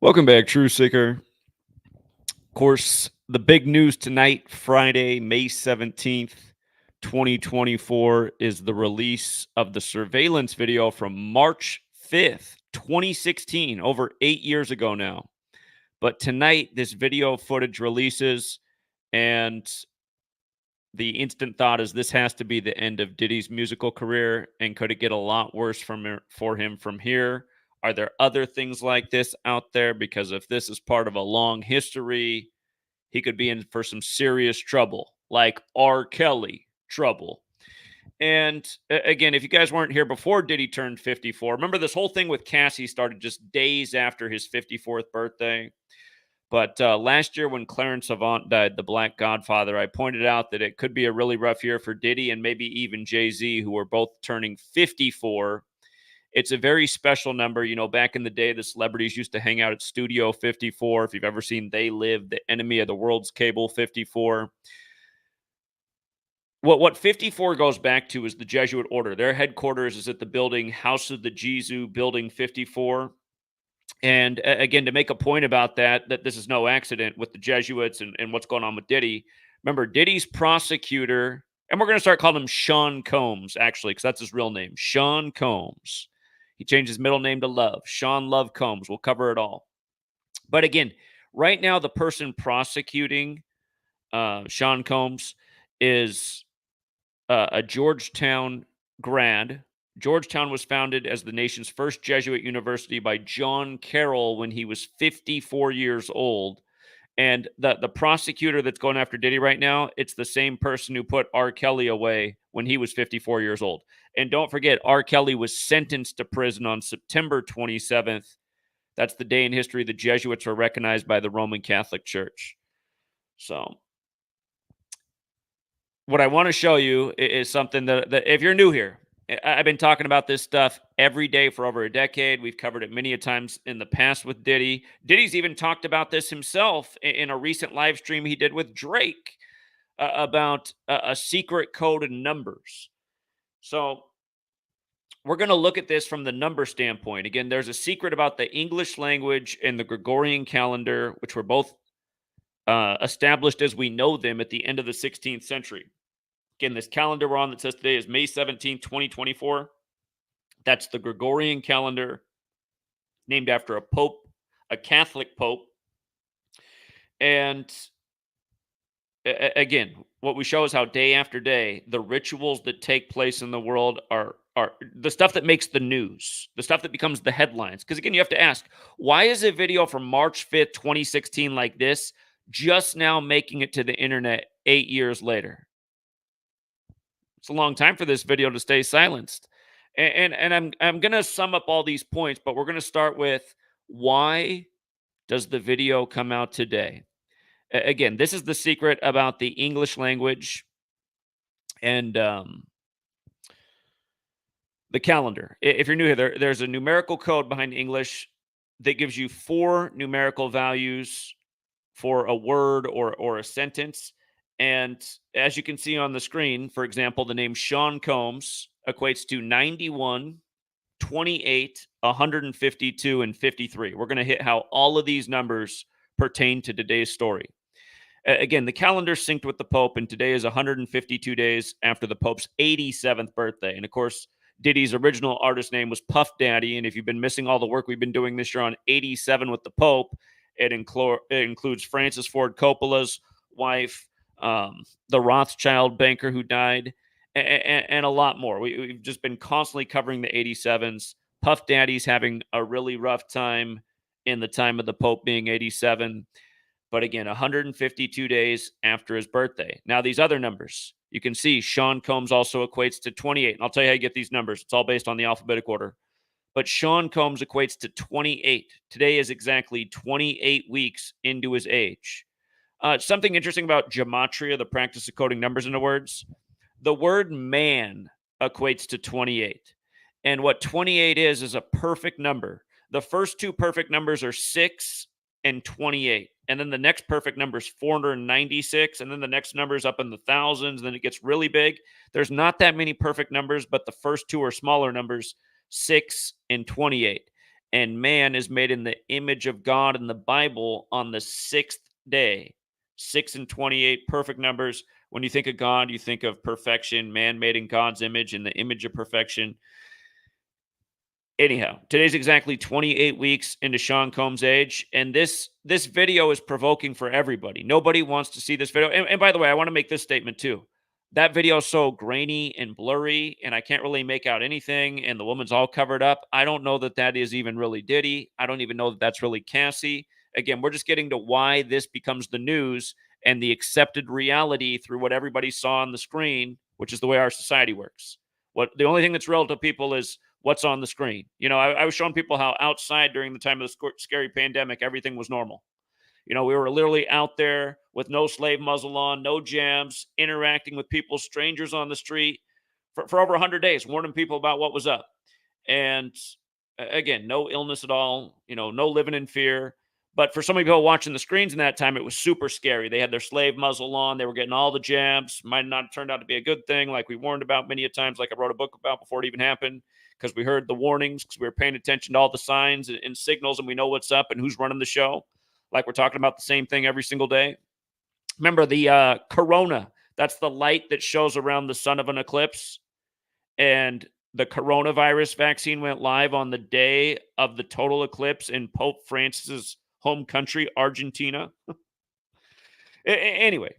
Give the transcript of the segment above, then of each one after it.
Welcome back, True Seeker. Of course, the big news tonight, Friday, May 17th, 2024, is the release of the surveillance video from March 5th, 2016, over 8 years ago now. But tonight, this video footage releases, and the instant thought is this has to be the end of Diddy's musical career. And could it get a lot worse for him from here? Are there other things like this out there? Because if this is part of a long history, he could be in for some serious trouble, like R. Kelly trouble. And again, if you guys weren't here before Diddy turned 54, remember this whole thing with Cassie started just days after his 54th birthday. But last year, when Clarence Avant died, the Black Godfather, I pointed out that it could be a really rough year for Diddy and maybe even Jay-Z, who are both turning 54. It's a very special number. You know, back in the day, the celebrities used to hang out at Studio 54. If you've ever seen They Live, the enemy of the world's cable 54. What 54 goes back to is the Jesuit order. Their headquarters is at the building House of the Jesu, Building 54. And again, to make a point about that this is no accident with the Jesuits and what's going on with Diddy. Remember, Diddy's prosecutor, and we're going to start calling him Sean Combs, actually, because that's his real name, Sean Combs. He changed his middle name to Love, Sean Love Combs. We'll cover it all. But again, right now, the person prosecuting Sean Combs is a Georgetown grad. Georgetown was founded as the nation's first Jesuit university by John Carroll when he was 54 years old. And the prosecutor that's going after Diddy right now, it's the same person who put R. Kelly away when he was 54 years old. And don't forget, R. Kelly was sentenced to prison on September 27th. That's the day in history the Jesuits were recognized by the Roman Catholic Church. So what I want to show you is something that if you're new here, I've been talking about this stuff every day for over a decade. We've covered it many a times in the past with Diddy. Diddy's even talked about this himself in a recent live stream he did with Drake about a secret code and numbers. So we're going to look at this from the number standpoint. Again, there's a secret about the English language and the Gregorian calendar, which were both established as we know them at the end of the 16th century. Again, this calendar we're on that says today is May 17, 2024. That's the Gregorian calendar, named after a pope, a Catholic pope. And again, what we show is how day after day, the rituals that take place in the world are the stuff that makes the news, the stuff that becomes the headlines. Because again, you have to ask, why is a video from March 5th, 2016 like this just now making it to the internet 8 years later? It's a long time for this video to stay silenced. And I'm going to sum up all these points, but we're going to start with why does the video come out today? Again, this is the secret about the English language and the calendar. If you're new here, there's a numerical code behind English that gives you 4 numerical values for a word or a sentence. And as you can see on the screen, for example, the name Sean Combs equates to 91, 28, 152, and 53. We're going to hit how all of these numbers pertain to today's story. Again, the calendar synced with the Pope, and today is 152 days after the Pope's 87th birthday. And of course, Diddy's original artist name was Puff Daddy. And if you've been missing all the work we've been doing this year on 87 with the Pope, it includes Francis Ford Coppola's wife, the Rothschild banker who died, and a lot more. We've just been constantly covering the 87s. Puff Daddy's having a really rough time in the time of the Pope being 87. But again, 152 days after his birthday. Now, these other numbers, you can see Sean Combs also equates to 28. And I'll tell you how you get these numbers. It's all based on the alphabetic order. But Sean Combs equates to 28. Today is exactly 28 weeks into his age. Something interesting about gematria, the practice of coding numbers into words. The word man equates to 28. And what 28 is a perfect number. The first 2 perfect numbers are 6 and 28. And then the next perfect number is 496. And then the next number is up in the thousands. Then it gets really big. There's not that many perfect numbers, but the first 2 are smaller numbers, 6 and 28. and man is made in the image of God in the Bible on the sixth day. 6 and 28, perfect numbers. When you think of God, you think of perfection, man made in God's image, in the image of perfection. Anyhow, today's exactly 28 weeks into Sean Combs' age, and this video is provoking for everybody. Nobody wants to see this video. And by the way, I want to make this statement too. That video is so grainy and blurry, and I can't really make out anything, and the woman's all covered up. I don't know that that is even really Diddy. I don't even know that that's really Cassie. Again, we're just getting to why this becomes the news and the accepted reality through what everybody saw on the screen, which is the way our society works. What the only thing that's real to people is what's on the screen. You know, I was showing people how outside during the time of the scary pandemic, everything was normal. You know, we were literally out there with no slave muzzle on, no jams, interacting with people, strangers on the street for over 100 days, warning people about what was up. And again, no illness at all, you know, no living in fear. But for so many people watching the screens in that time, it was super scary. They had their slave muzzle on. They were getting all the jabs. Might not have turned out to be a good thing, like we warned about many a times, like I wrote a book about before it even happened, because we heard the warnings, because we were paying attention to all the signs and signals, and we know what's up and who's running the show. Like we're talking about the same thing every single day. Remember the corona. That's the light that shows around the sun of an eclipse. And the coronavirus vaccine went live on the day of the total eclipse in Pope Francis's home country, Argentina. Anyway,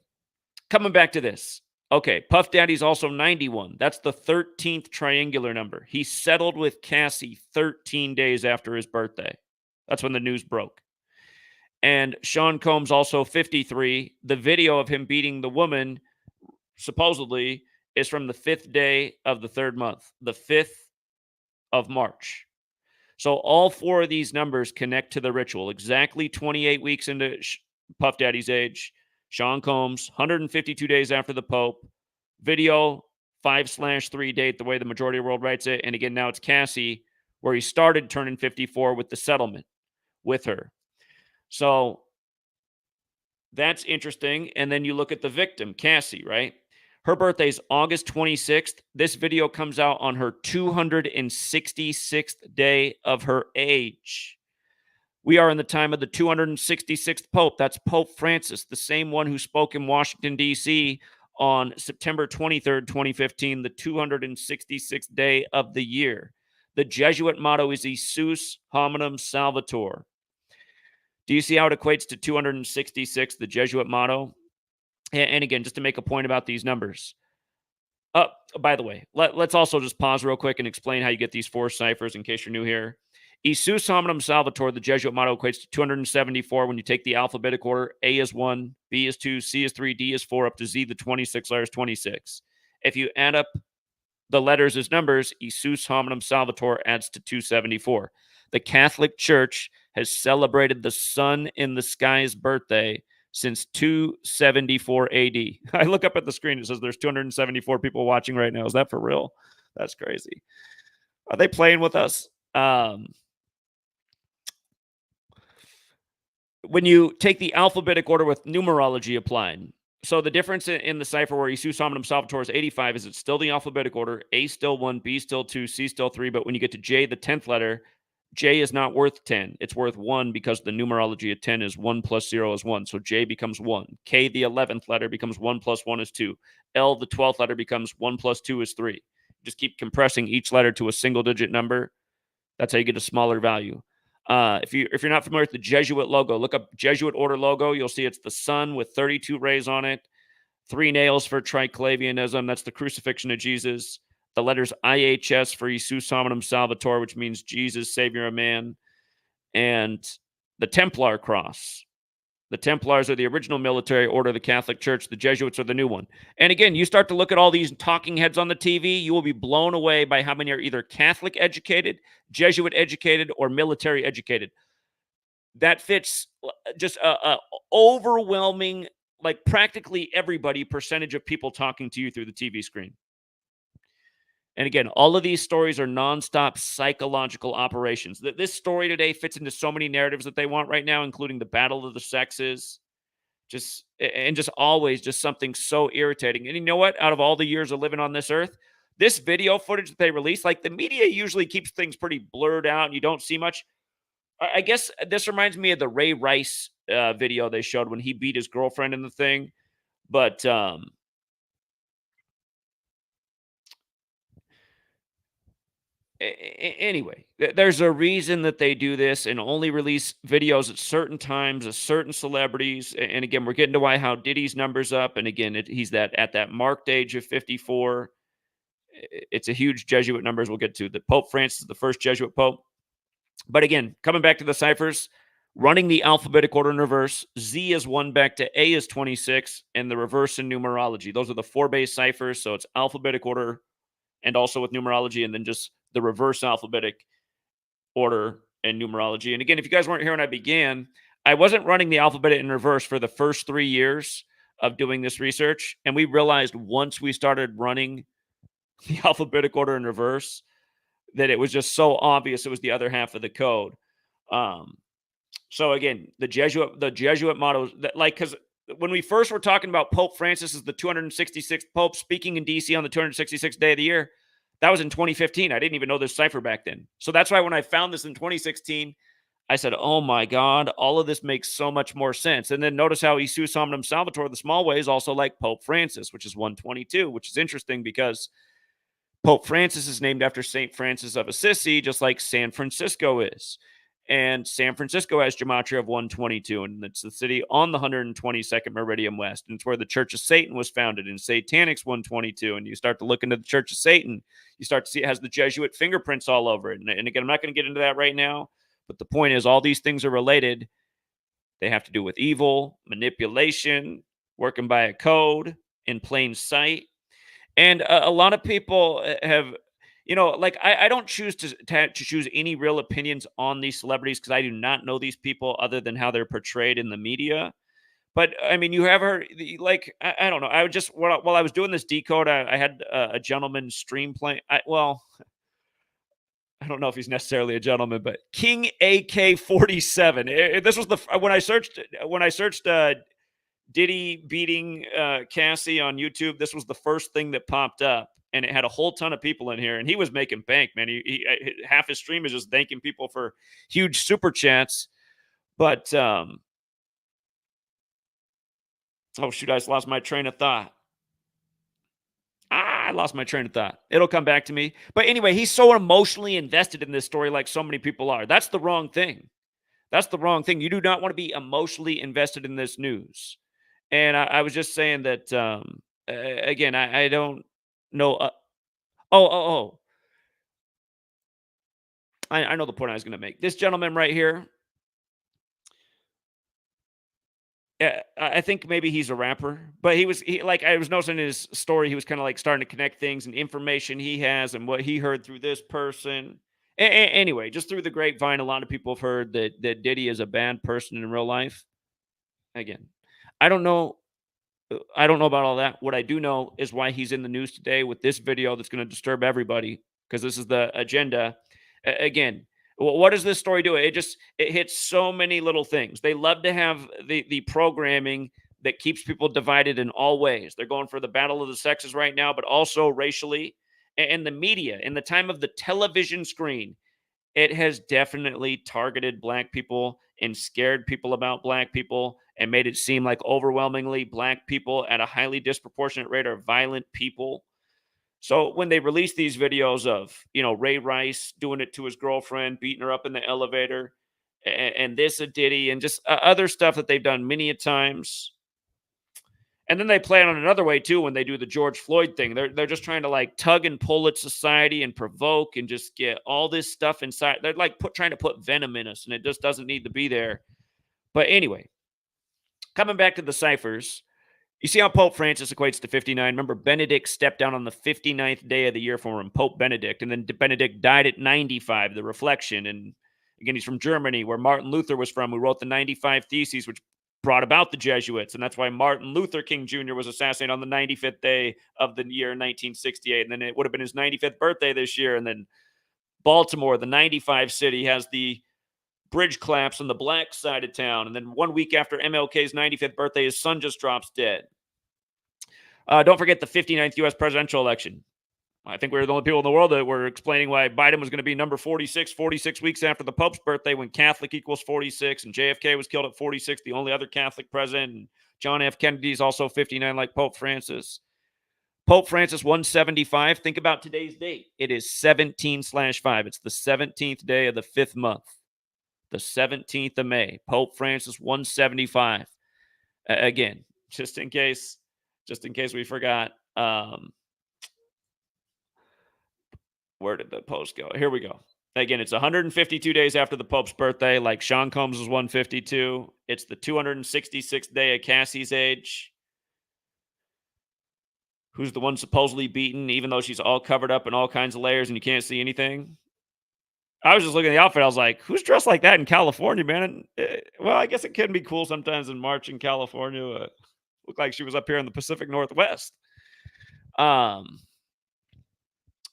coming back to this. Okay, Puff Daddy's also 91. That's the 13th triangular number. He settled with Cassie 13 days after his birthday. That's when the news broke. And Sean Combs also 53. The video of him beating the woman, supposedly, is from the 5th day of the 3rd month, the 5th of March. So all four of these numbers connect to the ritual. Exactly 28 weeks into Puff Daddy's age. Sean Combs, 152 days after the Pope. Video 5/3 date, the way the majority of the world writes it. And again, now it's Cassie, where he started turning 54 with the settlement with her. So that's interesting. And then you look at the victim, Cassie, right? Her birthday's August 26th. This video comes out on her 266th day of her age. We are in the time of the 266th Pope. That's Pope Francis, the same one who spoke in Washington, D.C. on September 23rd, 2015, the 266th day of the year. The Jesuit motto is Isus Hominum Salvator. Do you see how it equates to 266, the Jesuit motto? And again, just to make a point about these numbers. By the way, let's also just pause real quick and explain how you get these four ciphers in case you're new here. Isus Hominum Salvator, the Jesuit motto, equates to 274 when you take the alphabetic order. A is 1, B is 2, C is 3, D is 4, up to Z, the 26 letters, 26. If you add up the letters as numbers, Isus Hominum Salvator adds to 274. The Catholic Church has celebrated the sun in the sky's birthday since 274 AD. I look up at the screen, it says there's 274 people watching right now. Is that for real? That's crazy. Are they playing with us? When you take the alphabetic order with numerology applied, so the difference in the cipher where Isus Hominum Salvator is 85 is it's still the alphabetic order. A still 1, B still 2, C still 3, but when you get to J, the 10th letter, J is not worth 10. It's worth 1 because the numerology of 10 is 1 plus 0 is 1. So J becomes 1. K, the 11th letter, becomes 1 plus 1 is 2. L, the 12th letter, becomes 1 plus 2 is 3. Just keep compressing each letter to a single-digit number. That's how you get a smaller value. If you're not familiar with the Jesuit logo, look up Jesuit order logo. You'll see it's the sun with 32 rays on it. 3 nails for triclavianism. That's the crucifixion of Jesus. The letters IHS for Isus Hominum Salvator, which means Jesus, Savior of man. And the Templar cross. The Templars are the original military order of the Catholic Church. The Jesuits are the new one. And again, you start to look at all these talking heads on the TV, you will be blown away by how many are either Catholic educated, Jesuit educated, or military educated. That fits just a overwhelming, like practically everybody percentage of people talking to you through the TV screen. And again, all of these stories are nonstop psychological operations. This story today fits into so many narratives that they want right now, including the battle of the sexes, just always just something so irritating. And you know what? Out of all the years of living on this earth, this video footage that they release, like the media usually keeps things pretty blurred out and you don't see much. I guess this reminds me of the Ray Rice video they showed when he beat his girlfriend in the thing. But anyway, there's a reason that they do this and only release videos at certain times of certain celebrities. And again, we're getting to why how Diddy's numbers up. And again, he's that at that marked age of 54. It's a huge Jesuit numbers. We'll get to the Pope Francis, the first Jesuit Pope. But again, coming back to the ciphers, running the alphabetic order in reverse, Z is 1 back to A is 26, and the reverse in numerology. Those are the 4 base ciphers. So it's alphabetic order and also with numerology, and then just the reverse alphabetic order and numerology. And again, if you guys weren't here when I began, I wasn't running the alphabet in reverse for the first 3 years of doing this research. And we realized once we started running the alphabetic order in reverse that it was just so obvious it was the other half of the code. Um, so again, the Jesuit motto, that like, because when we first were talking about Pope Francis as the 266th Pope speaking in DC on the 266th day of the year, that was in 2015. I didn't even know this cipher back then. So that's why when I found this in 2016, I said, oh my God, all of this makes so much more sense. And then notice how Jesus Omnium Salvator, the small way, is also like Pope Francis, which is 122, which is interesting because Pope Francis is named after St. Francis of Assisi, just like San Francisco is. And San Francisco has gematria of 122, and it's the city on the 122nd meridian west. And it's where the Church of Satan was founded, and Satanic's 122. And you start to look into the Church of Satan, you start to see it has the Jesuit fingerprints all over it. And again, I'm not going to get into that right now, but the point is all these things are related. They have to do with evil, manipulation, working by a code, in plain sight. And a lot of people have, like I don't choose to choose any real opinions on these celebrities because I do not know these people other than how they're portrayed in the media. But I mean, you have heard, like, I don't know. I would just, while I was doing this decode, I had a gentleman stream playing. Well, I don't know if he's necessarily a gentleman, but King AK-47. This was when I searched Diddy beating Cassie on YouTube. This was the first thing that popped up, and it had a whole ton of people in here, and he was making bank, man. Half his stream is just thanking people for huge super chats. But oh shoot, I just lost my train of thought. I lost my train of thought. It'll come back to me. But anyway, he's so emotionally invested in this story, like so many people are. That's the wrong thing. That's the wrong thing. You do not want to be emotionally invested in this news. And I was just saying that again, I don't know. Oh, I know the point I was going to make. This gentleman right here, I think maybe he's a rapper, but like I was noticing in his story, he was kind of like starting to connect things and information he has and what he heard through this person. Anyway, just through the grapevine, a lot of people have heard that Diddy is a bad person in real life. Again, I don't know. I don't know about all that. What I do know is why he's in the news today with this video that's going to disturb everybody because this is the agenda. Again, what does this story do? It hits so many little things. They love to have the programming that keeps people divided in all ways. They're going for the battle of the sexes right now, but also racially. And the media, in the time of the television screen, it has definitely targeted black people and scared people about black people and made it seem like overwhelmingly black people at a highly disproportionate rate are violent people. So when they release these videos of, Ray Rice doing it to his girlfriend, beating her up in the elevator, and this a Diddy and just other stuff that they've done many a times. And then they play it on another way too when they do the George Floyd thing. They're just trying to like tug and pull at society and provoke and just get all this stuff inside. They're like trying to put venom in us, and it just doesn't need to be there. But anyway, coming back to the ciphers, you see how Pope Francis equates to 59. Remember, Benedict stepped down on the 59th day of the year for him, Pope Benedict, and then Benedict died at 95. The reflection, and again, he's from Germany, where Martin Luther was from, who wrote the 95 Theses, which brought about the Jesuits. And that's why Martin Luther King Jr. was assassinated on the 95th day of the year 1968. And then it would have been his 95th birthday this year. And then Baltimore, the 95 city, has the bridge collapse on the black side of town. And then 1 week after MLK's 95th birthday, his son just drops dead. Don't forget the 59th U.S. presidential election. I think we were the only people in the world that were explaining why Biden was going to be number 46 weeks after the Pope's birthday, when Catholic equals 46, and JFK was killed at 46, the only other Catholic president. And John F. Kennedy is also 59, like Pope Francis. Pope Francis 175. Think about today's date. It is 17/5. It's the 17th day of the 5th month, the 17th of May. Pope Francis 175. Again, just in case we forgot. Where did the post go? Here we go. Again, it's 152 days after the Pope's birthday. Like Sean Combs was 152. It's the 266th day of Cassie's age, who's the one supposedly beaten, even though she's all covered up in all kinds of layers and you can't see anything. I was just looking at the outfit. I was like, who's dressed like that in California, man? And, well, I guess it can be cool sometimes in March in California. Looked like she was up here in the Pacific Northwest.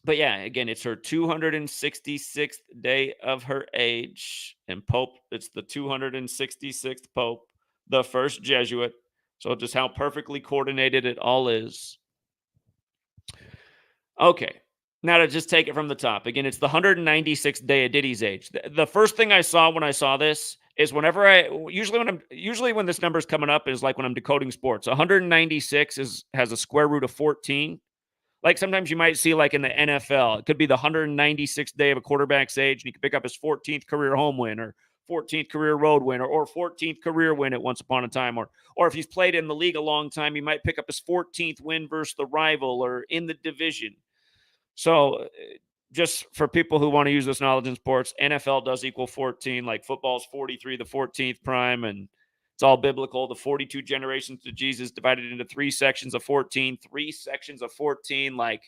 But yeah, again, it's her 266th day of her age. And Pope, it's the 266th Pope, the first Jesuit. So just how perfectly coordinated it all is. Okay. Now to just take it from the top. Again, it's the 196th day of Diddy's age. The first thing I saw when I saw this is usually when this number is coming up is like when I'm decoding sports. 196 has a square root of 14. Like sometimes you might see like in the NFL, it could be the 196th day of a quarterback's age, and he could pick up his 14th career home win or 14th career road win or 14th career win at once upon a time. Or if he's played in the league a long time, he might pick up his 14th win versus the rival or in the division. So just for people who want to use this knowledge in sports, NFL does equal 14, like football's 43, the 14th prime, and it's all biblical. The 42 generations to Jesus divided into 3 sections of 14, 3 sections of 14, like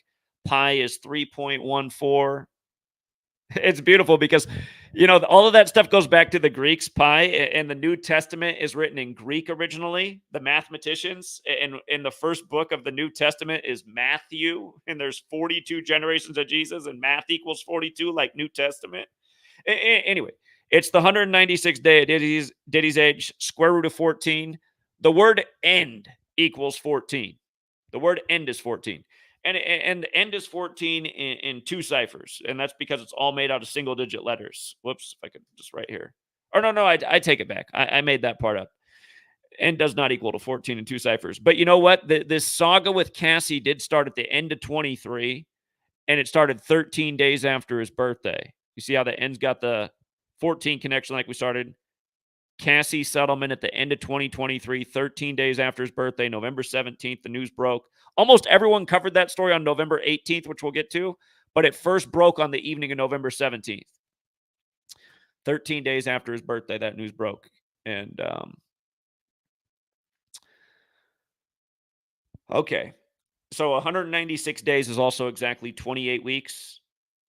pi is 3.14. It's beautiful because, all of that stuff goes back to the Greeks. Pi and the New Testament is written in Greek originally. The mathematicians in the first book of the New Testament is Matthew, and there's 42 generations of Jesus, and math equals 42, like New Testament. Anyway, it's the 196th day of Diddy's age, square root of 14. The word end equals 14. The word end is 14. And the end is 14 in 2 ciphers, and that's because it's all made out of single-digit letters. Whoops, if I could just right here. Or no, I take it back. I made that part up. End does not equal to 14 in 2 ciphers. But you know what? This saga with Cassie did start at the end of 23, and it started 13 days after his birthday. You see how the end's got the 14 connection like we started? Cassie settlement at the end of 2023, 13 days after his birthday, November 17th, the news broke. Almost everyone covered that story on November 18th, which we'll get to, but it first broke on the evening of November 17th. 13 days after his birthday, that news broke. And, okay. So 196 days is also exactly 28 weeks.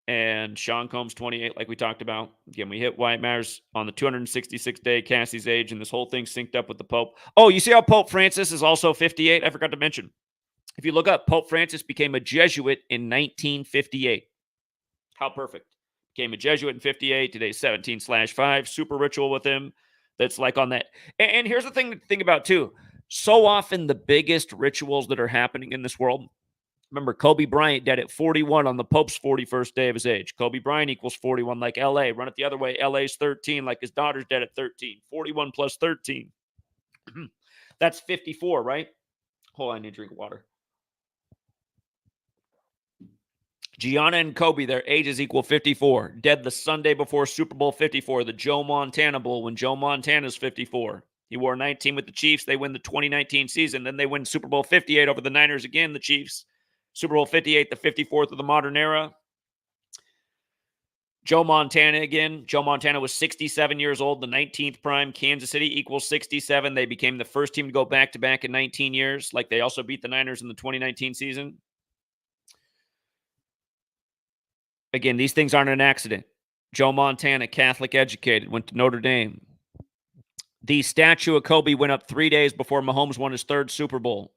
And Sean Combs 28, like we talked about. Again, we hit why it matters on the 266th day, Cassie's age, and this whole thing synced up with the Pope. Oh, you see how Pope Francis is also 58? I forgot to mention. If you look up, Pope Francis became a Jesuit in 1958. How perfect. Became a Jesuit in 58. Today's 17/5. Super ritual with him. That's like on that. And here's the thing to think about, too. So often the biggest rituals that are happening in this world, remember, Kobe Bryant dead at 41 on the Pope's 41st day of his age. Kobe Bryant equals 41, like LA. Run it the other way. LA's 13, like his daughter's dead at 13. 41 plus 13. That's 54, right? Hold on, I need to drink water. Gianna and Kobe, their ages equal 54. Dead the Sunday before Super Bowl 54, the Joe Montana Bowl, when Joe Montana's 54. He wore 19 with the Chiefs. They win the 2019 season. Then they win Super Bowl 58 over the Niners again, the Chiefs. Super Bowl 58, the 54th of the modern era. Joe Montana again. Joe Montana was 67 years old, the 19th prime. Kansas City equals 67. They became the first team to go back-to-back in 19 years. Like they also beat the Niners in the 2019 season. Again, these things aren't an accident. Joe Montana, Catholic educated, went to Notre Dame. The statue of Kobe went up 3 days before Mahomes won his 3rd Super Bowl.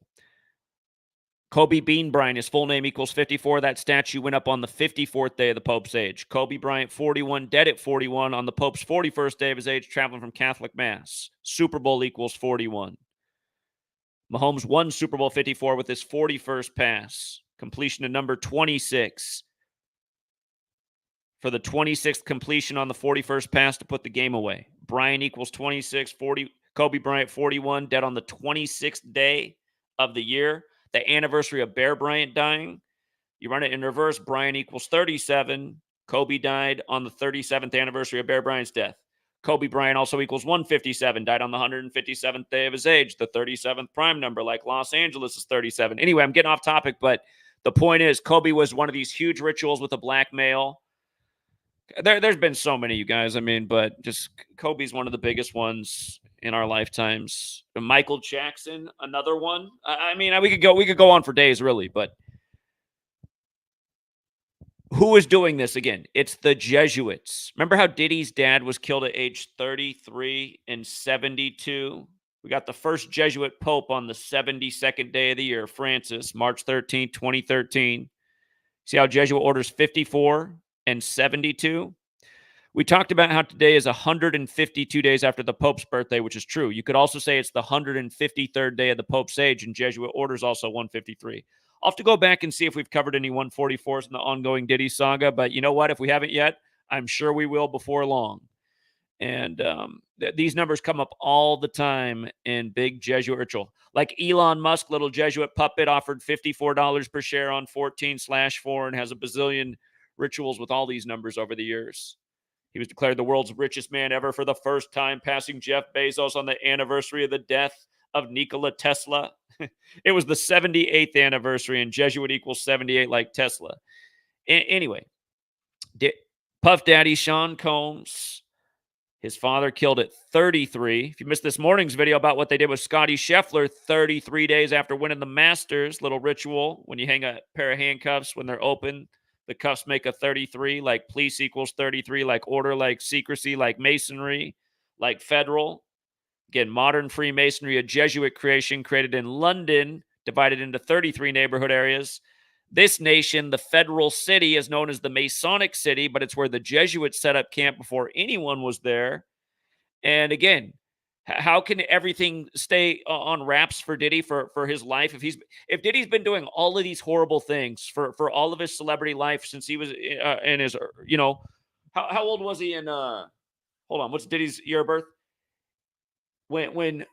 Kobe Bean Bryant, his full name equals 54. That statue went up on the 54th day of the Pope's age. Kobe Bryant, 41, dead at 41 on the Pope's 41st day of his age, traveling from Catholic Mass. Super Bowl equals 41. Mahomes won Super Bowl 54 with his 41st pass. Completion to number 26. For the 26th completion on the 41st pass to put the game away. Bryant equals 26, 40. Kobe Bryant, 41, dead on the 26th day of the year. The anniversary of Bear Bryant dying. You run it in reverse. Bryant equals 37. Kobe died on the 37th anniversary of Bear Bryant's death. Kobe Bryant also equals 157, died on the 157th day of his age, the 37th prime number, like Los Angeles is 37. Anyway, I'm getting off topic, but the point is Kobe was one of these huge rituals with a black male. There's been so many, you guys. I mean, but just Kobe's one of the biggest ones in our lifetimes. Michael Jackson, another one. I mean, we could go on for days, really. But who is doing this again? It's the Jesuits. Remember how Diddy's dad was killed at age 33 and 72? We got the first Jesuit pope on the 72nd day of the year, Francis, March 13th, 2013. See how Jesuit orders 54 and 72? We talked about how today is 152 days after the Pope's birthday, which is true. You could also say it's the 153rd day of the Pope's age, and Jesuit orders also 153. I'll have to go back and see if we've covered any 144s in the ongoing Diddy saga, but you know what? If we haven't yet, I'm sure we will before long. And these numbers come up all the time in big Jesuit ritual. Like Elon Musk, little Jesuit puppet, offered $54 per share on 14/4 and has a bazillion rituals with all these numbers over the years. He was declared the world's richest man ever for the first time, passing Jeff Bezos on the anniversary of the death of Nikola Tesla. It was the 78th anniversary, and Jesuit equals 78 like Tesla. Anyway, Puff Daddy Sean Combs, his father killed at 33. If you missed this morning's video about what they did with Scottie Scheffler 33 days after winning the Masters, little ritual when you hang a pair of handcuffs when they're open. The cuffs make a 33, like police equals 33, like order, like secrecy, like masonry, like federal. Again, modern Freemasonry, a Jesuit creation created in London, divided into 33 neighborhood areas. This nation, the federal city, is known as the Masonic City, but it's where the Jesuits set up camp before anyone was there. And again, how can everything stay on wraps for Diddy for his life? If Diddy's been doing all of these horrible things for all of his celebrity life since he was in his, how old was he in, hold on, what's Diddy's year of birth? When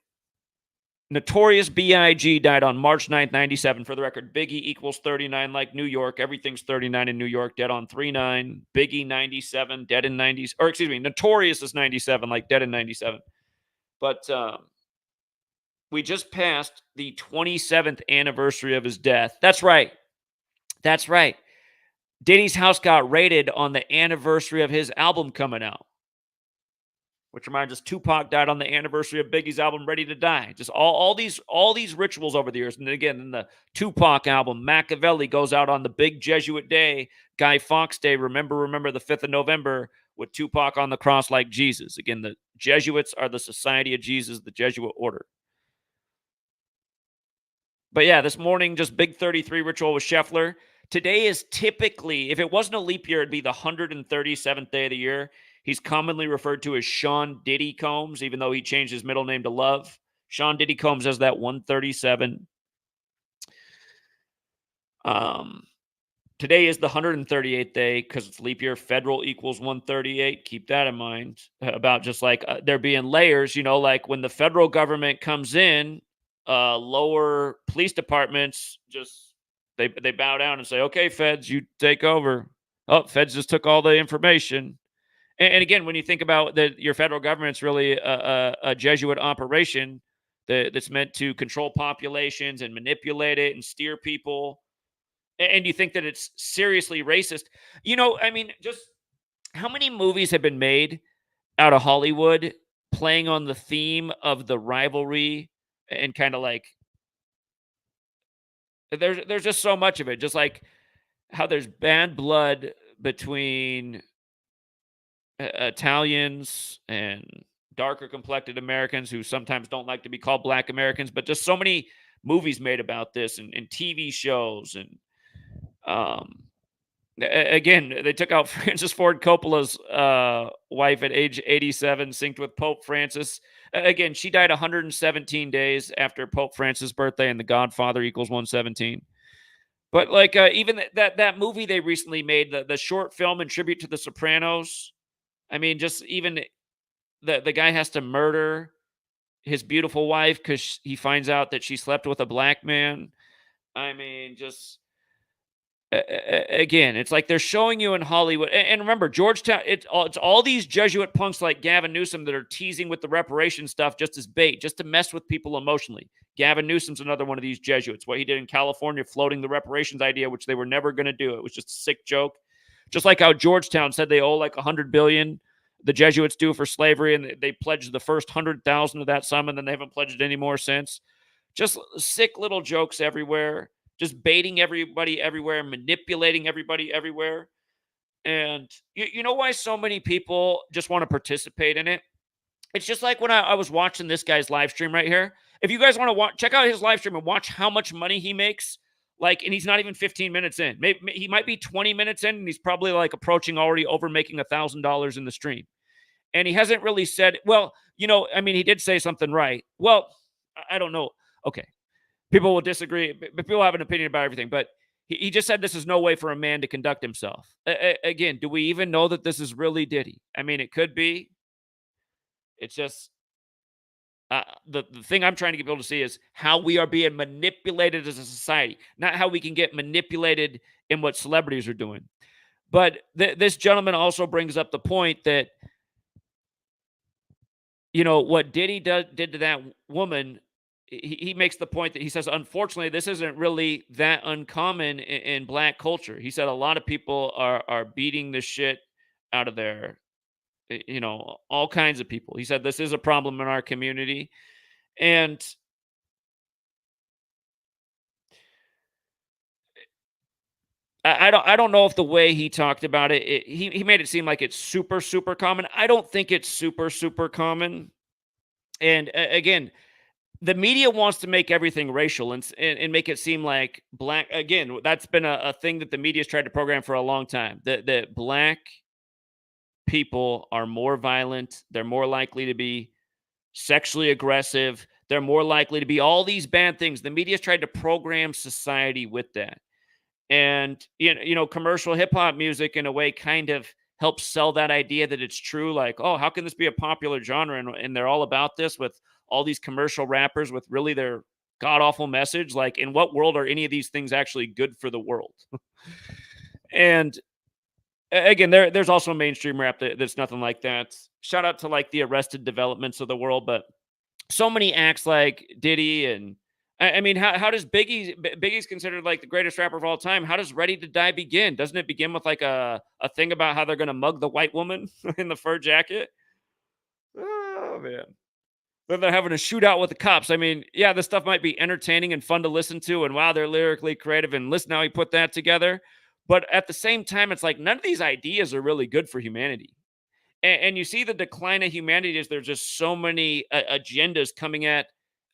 Notorious B.I.G. died on March 9th, 97. For the record, Biggie equals 39 like New York. Everything's 39 in New York, dead on 3/9. Biggie, 97, dead in 90. Or excuse me, Notorious is 97, like dead in 97. But we just passed the 27th anniversary of his death. That's right. That's right. Diddy's house got raided on the anniversary of his album coming out. Which reminds us, Tupac died on the anniversary of Biggie's album, Ready to Die. Just all these rituals over the years. And again, in the Tupac album, Machiavelli goes out on the big Jesuit day, Guy Fawkes Day, remember the 5th of November, with Tupac on the cross like Jesus. Again, the Jesuits are the Society of Jesus, the Jesuit order. But yeah, this morning, just big 33 ritual with Scheffler. Today is typically, if it wasn't a leap year, it'd be the 137th day of the year. He's commonly referred to as Sean Diddy Combs, even though he changed his middle name to Love. Sean Diddy Combs has that 137. Today is the 138th day because it's leap year. Federal equals 138. Keep that in mind about just like there being layers, like when the federal government comes in, lower police departments just, they bow down and say, okay, feds, you take over. Oh, feds just took all the information. And again, when you think about your federal government's really a Jesuit operation that's meant to control populations and manipulate it and steer people, and you think that it's seriously racist, just how many movies have been made out of Hollywood playing on the theme of the rivalry and kind of like there's just so much of it, just like how there's bad blood between Italians and darker complected Americans who sometimes don't like to be called Black Americans, but just so many movies made about this and TV shows. And again, they took out Francis Ford Coppola's wife at age 87, synced with Pope Francis. Again, she died 117 days after Pope Francis' birthday, and The Godfather equals 117. But like even that movie they recently made, the short film in tribute to The Sopranos. I mean, just even the guy has to murder his beautiful wife because he finds out that she slept with a black man. I mean, just again, it's like they're showing you in Hollywood. And remember, Georgetown, it's all these Jesuit punks like Gavin Newsom that are teasing with the reparation stuff just as bait, just to mess with people emotionally. Gavin Newsom's another one of these Jesuits. What he did in California, floating the reparations idea, which they were never going to do. It was just a sick joke. Just like how Georgetown said they owe like 100 billion. The Jesuits do for slavery, and they pledged the first 100,000 of that sum, and then they haven't pledged any more since. Just sick little jokes everywhere, just baiting everybody everywhere, manipulating everybody everywhere. And you know why so many people just want to participate in it? It's just like when I was watching this guy's live stream right here. If you guys want to watch, check out his live stream and watch how much money he makes. Like, and he's not even 15 minutes in. Maybe he might be 20 minutes in, and he's probably like approaching already over making $1,000 in the stream. And he hasn't really said, well, I mean, he did say something right. Well, I don't know. Okay, people will disagree, but people have an opinion about everything. But he just said this is no way for a man to conduct himself. Again, do we even know that this is really Diddy? I mean, it could be. It's just the thing I'm trying to get people to see is how we are being manipulated as a society, not how we can get manipulated in what celebrities are doing. But this gentleman also brings up the point that what Diddy did to that woman. He makes the point that he says, unfortunately, this isn't really that uncommon in black culture. He said a lot of people are beating the shit out of their, all kinds of people. He said this is a problem in our community, and I don't know if the way he talked about it, he made it seem like it's super common. I don't think it's super common. And again, the media wants to make everything racial and make it seem like black. Again, that's been a thing that the media's tried to program for a long time. That black people are more violent. They're more likely to be sexually aggressive. They're more likely to be all these bad things. The media's tried to program society with that. And commercial hip hop music in a way kind of helps sell that idea that it's true. Like, oh, how can this be a popular genre? And they're all about this with all these commercial rappers with really their god awful message. Like, in what world are any of these things actually good for the world? And again, there's also mainstream rap that's nothing like that. Shout out to like the Arrested Developments of the world, but so many acts like Diddy and I mean, how does Biggie's considered like the greatest rapper of all time? How does Ready to Die begin? Doesn't it begin with like a thing about how they're gonna mug the white woman in the fur jacket? Oh man. Then they're having a shootout with the cops. I mean, yeah, this stuff might be entertaining and fun to listen to, and wow, they're lyrically creative, and listen how he put that together. But at the same time, it's like none of these ideas are really good for humanity. And you see the decline of humanity is there's just so many agendas coming at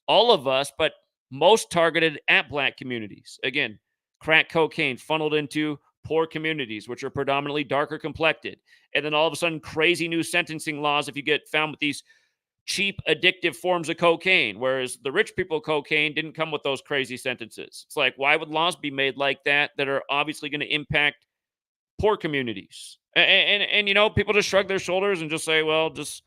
all of us, but most targeted at black communities. Again, crack cocaine funneled into poor communities, which are predominantly darker complected. And then all of a sudden, crazy new sentencing laws if you get found with these cheap, addictive forms of cocaine, whereas the rich people cocaine didn't come with those crazy sentences. It's like, why would laws be made like that are obviously going to impact poor communities? And people just shrug their shoulders and just say, well, just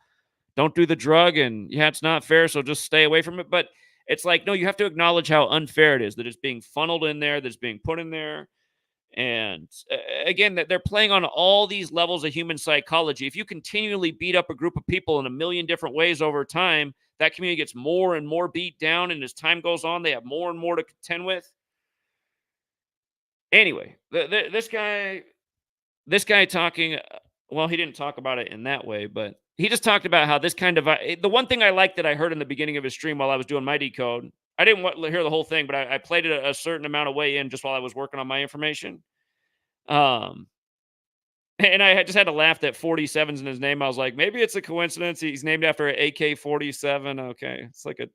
don't do the drug. And yeah, it's not fair. So just stay away from it. But it's like, no, you have to acknowledge how unfair it is that it's being funneled in there, that it's being put in there. And again, that they're playing on all these levels of human psychology. If you continually beat up a group of people in a million different ways over time, that community gets more and more beat down. And as time goes on, they have more and more to contend with. Anyway, this guy talking, well, he didn't talk about it in that way, but he just talked about how this kind of the one thing I liked that I heard in the beginning of his stream while I was doing my decode. I didn't want to hear the whole thing, but I played it a certain amount of way in just while I was working on my information. Um, and I just had to laugh that 47's in his name. I was like, maybe it's a coincidence. He's named after an AK-47. Okay, it's like a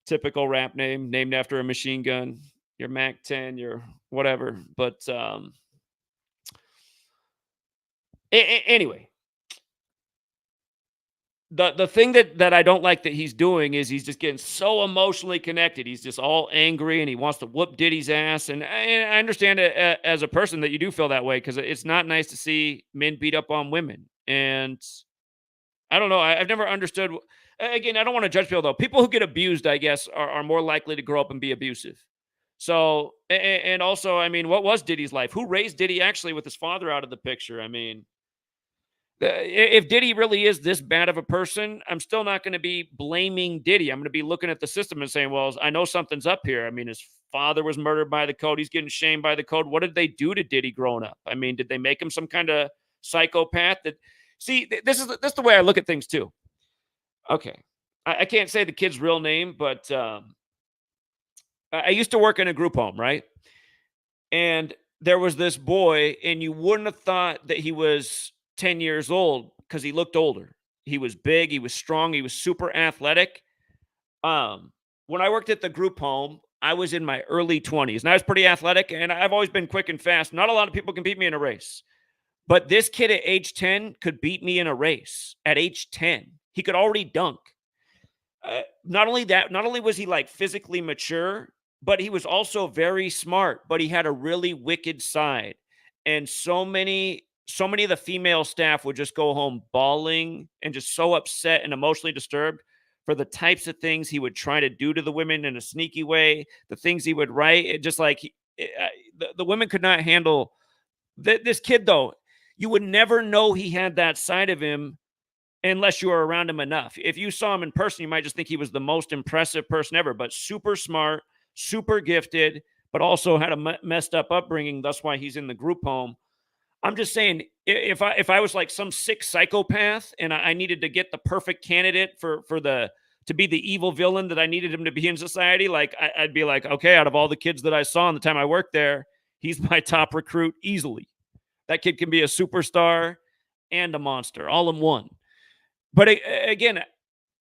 typical rap name, named after a machine gun. Your Mac 10, your whatever. But anyway, the thing that I don't like that he's doing is he's just getting so emotionally connected. He's just all angry and he wants to whoop Diddy's ass. And I understand it as a person that you do feel that way because it's not nice to see men beat up on women. And I don't know. I've never understood. Again, I don't want to judge people though. People who get abused, I guess, are more likely to grow up and be abusive. So, and also, I mean, what was Diddy's life? Who raised Diddy actually with his father out of the picture? I mean, if Diddy really is this bad of a person, I'm still not going to be blaming Diddy. I'm going to be looking at the system and saying, well, I know something's up here. I mean, his father was murdered by the code. He's getting shamed by the code. What did they do to Diddy growing up? I mean, did they make him some kind of psychopath? That see, this is the way I look at things too. Okay, I can't say the kid's real name, but I used to work in a group home, right? And there was this boy, and you wouldn't have thought that he was 10 years old because he looked older. He was big, he was strong, he was super athletic. When I worked at the group home, I was in my early 20s and I was pretty athletic and I've always been quick and fast. Not a lot of people can beat me in a race. But this kid at age 10 could beat me in a race at age 10. He could already dunk. Not only that, not only was he like physically mature, but he was also very smart, but he had a really wicked side. And so many of the female staff would just go home bawling and just so upset and emotionally disturbed for the types of things he would try to do to the women in a sneaky way, the things he would write. It just like the women could not handle this kid, though. You would never know he had that side of him unless you were around him enough. If you saw him in person, you might just think he was the most impressive person ever, but super smart, super gifted, but also had a messed up upbringing. That's why he's in the group home. I'm just saying, if I was like some sick psychopath and I needed to get the perfect candidate for the to be the evil villain that I needed him to be in society, like I'd be like, okay, out of all the kids that I saw in the time I worked there, he's my top recruit easily. That kid can be a superstar and a monster all in one. But again,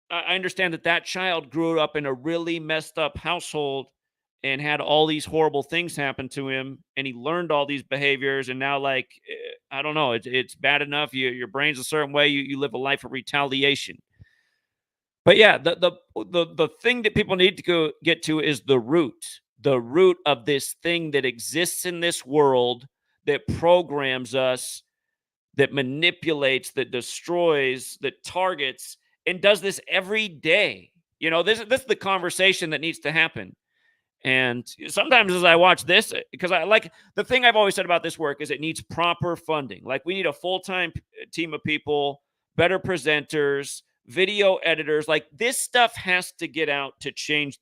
I understand that that child grew up in a really messed up household and had all these horrible things happen to him, and he learned all these behaviors, and now, like, I don't know, it's bad enough. Your brain's a certain way. You live a life of retaliation. But yeah, the thing that people need to go get to is the root of this thing that exists in this world that programs us, that manipulates, that destroys, that targets, and does this every day. This is the conversation that needs to happen. And sometimes as I watch this, because I like the thing I've always said about this work is it needs proper funding. Like we need a full-time team of people, better presenters, video editors. Like this stuff has to get out to change.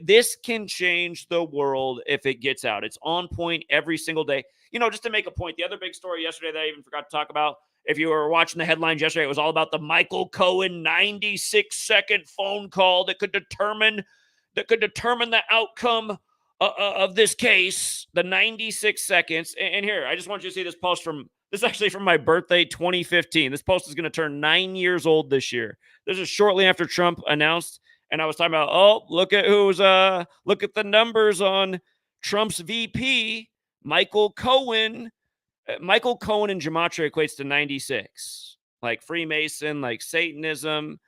This can change the world if it gets out. It's on point every single day. Just to make a point, the other big story yesterday that I even forgot to talk about, if you were watching the headlines yesterday, it was all about the Michael Cohen 96-second phone call that could determine the outcome of this case, the 96 seconds. And here, I just want you to see this post this is actually from my birthday, 2015. This post is going to turn 9 years old this year. This is shortly after Trump announced, and I was talking about, look at the numbers on Trump's VP, Michael Cohen. Michael Cohen in Gematria equates to 96, like Freemason, like Satanism.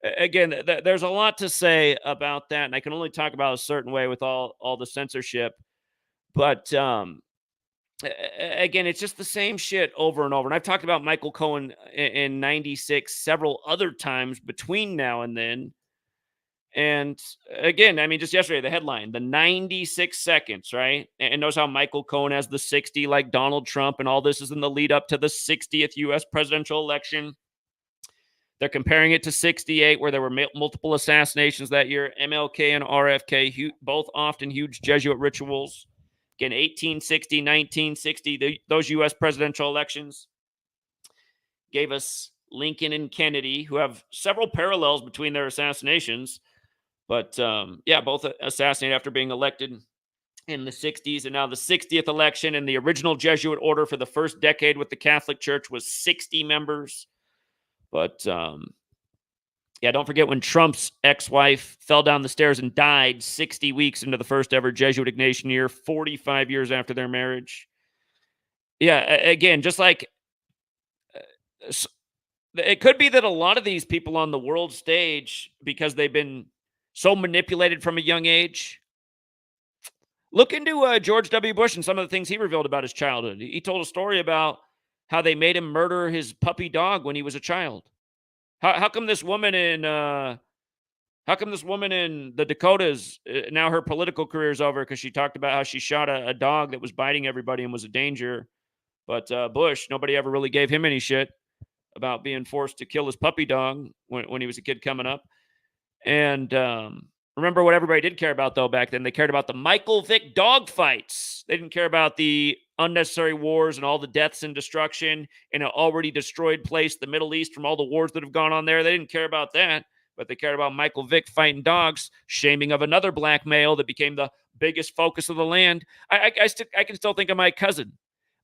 Again, there's a lot to say about that, and I can only talk about a certain way with all the censorship. But again, it's just the same shit over and over. And I've talked about Michael Cohen in 96 several other times between now and then. And again, I mean, just yesterday, the headline, the 96 seconds, right? And notice how Michael Cohen has the 60 like Donald Trump, and all this is in the lead up to the 60th U.S. presidential election. They're comparing it to 68, where there were multiple assassinations that year. MLK and RFK, both often huge Jesuit rituals. Again, 1860, 1960, those U.S. presidential elections gave us Lincoln and Kennedy, who have several parallels between their assassinations. But yeah, both assassinated after being elected in the 60s. And now the 60th election, and the original Jesuit order for the first decade with the Catholic Church was 60 members. But yeah, don't forget when Trump's ex-wife fell down the stairs and died 60 weeks into the first ever Jesuit Ignatian year, 45 years after their marriage. Yeah, again, just like It could be that a lot of these people on the world stage, because they've been so manipulated from a young age. Look into George W. Bush and some of the things he revealed about his childhood. He told a story about how they made him murder his puppy dog when he was a child. How come this woman in the Dakotas, now her political career is over because she talked about how she shot a dog that was biting everybody and was a danger. But Bush, nobody ever really gave him any shit about being forced to kill his puppy dog when he was a kid coming up. And remember what everybody did care about, though, back then? They cared about the Michael Vick dog fights. They didn't care about the unnecessary wars and all the deaths and destruction in an already destroyed place, the Middle East, from all the wars that have gone on there. They didn't care about that, but they cared about Michael Vick fighting dogs, shaming of another black male that became the biggest focus of the land. I can still think of my cousin.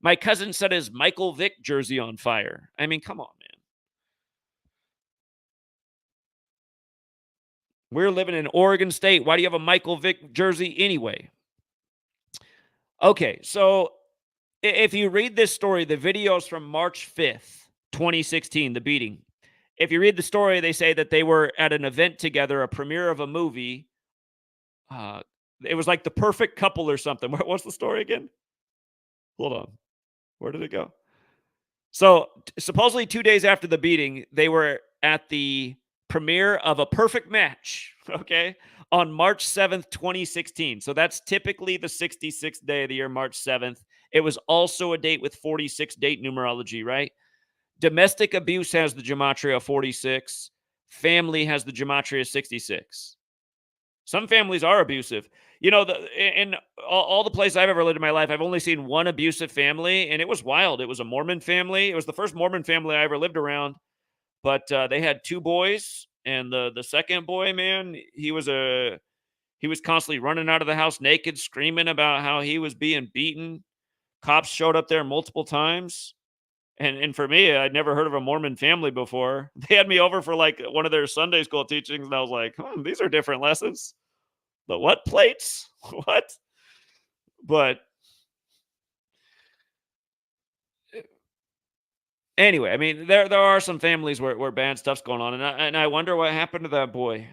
My cousin set his Michael Vick jersey on fire. I mean, come on, man. We're living in Oregon State. Why do you have a Michael Vick jersey anyway? Okay, so if you read this story, the video's from March 5th, 2016, the beating. If you read the story, they say that they were at an event together, a premiere of a movie. It was like the perfect couple or something. What's the story again? Hold on. Where did it go? So supposedly 2 days after the beating, they were at the premiere of A Perfect Match, okay, on March 7th, 2016. So that's typically the 66th day of the year, March 7th. It was also a date with 46 date numerology, right? Domestic abuse has the gematria 46. Family has the gematria 66. Some families are abusive. You know, in all the places I've ever lived in my life, I've only seen one abusive family, and it was wild. It was a Mormon family. It was the first Mormon family I ever lived around. But they had two boys, and the second boy, man, he was constantly running out of the house naked, screaming about how he was being beaten. Cops showed up there multiple times. And for me, I'd never heard of a Mormon family before. They had me over for like one of their Sunday school teachings, and I was like, these are different lessons. The what plates? What? But anyway, I mean, there are some families where bad stuff's going on, and I wonder what happened to that boy.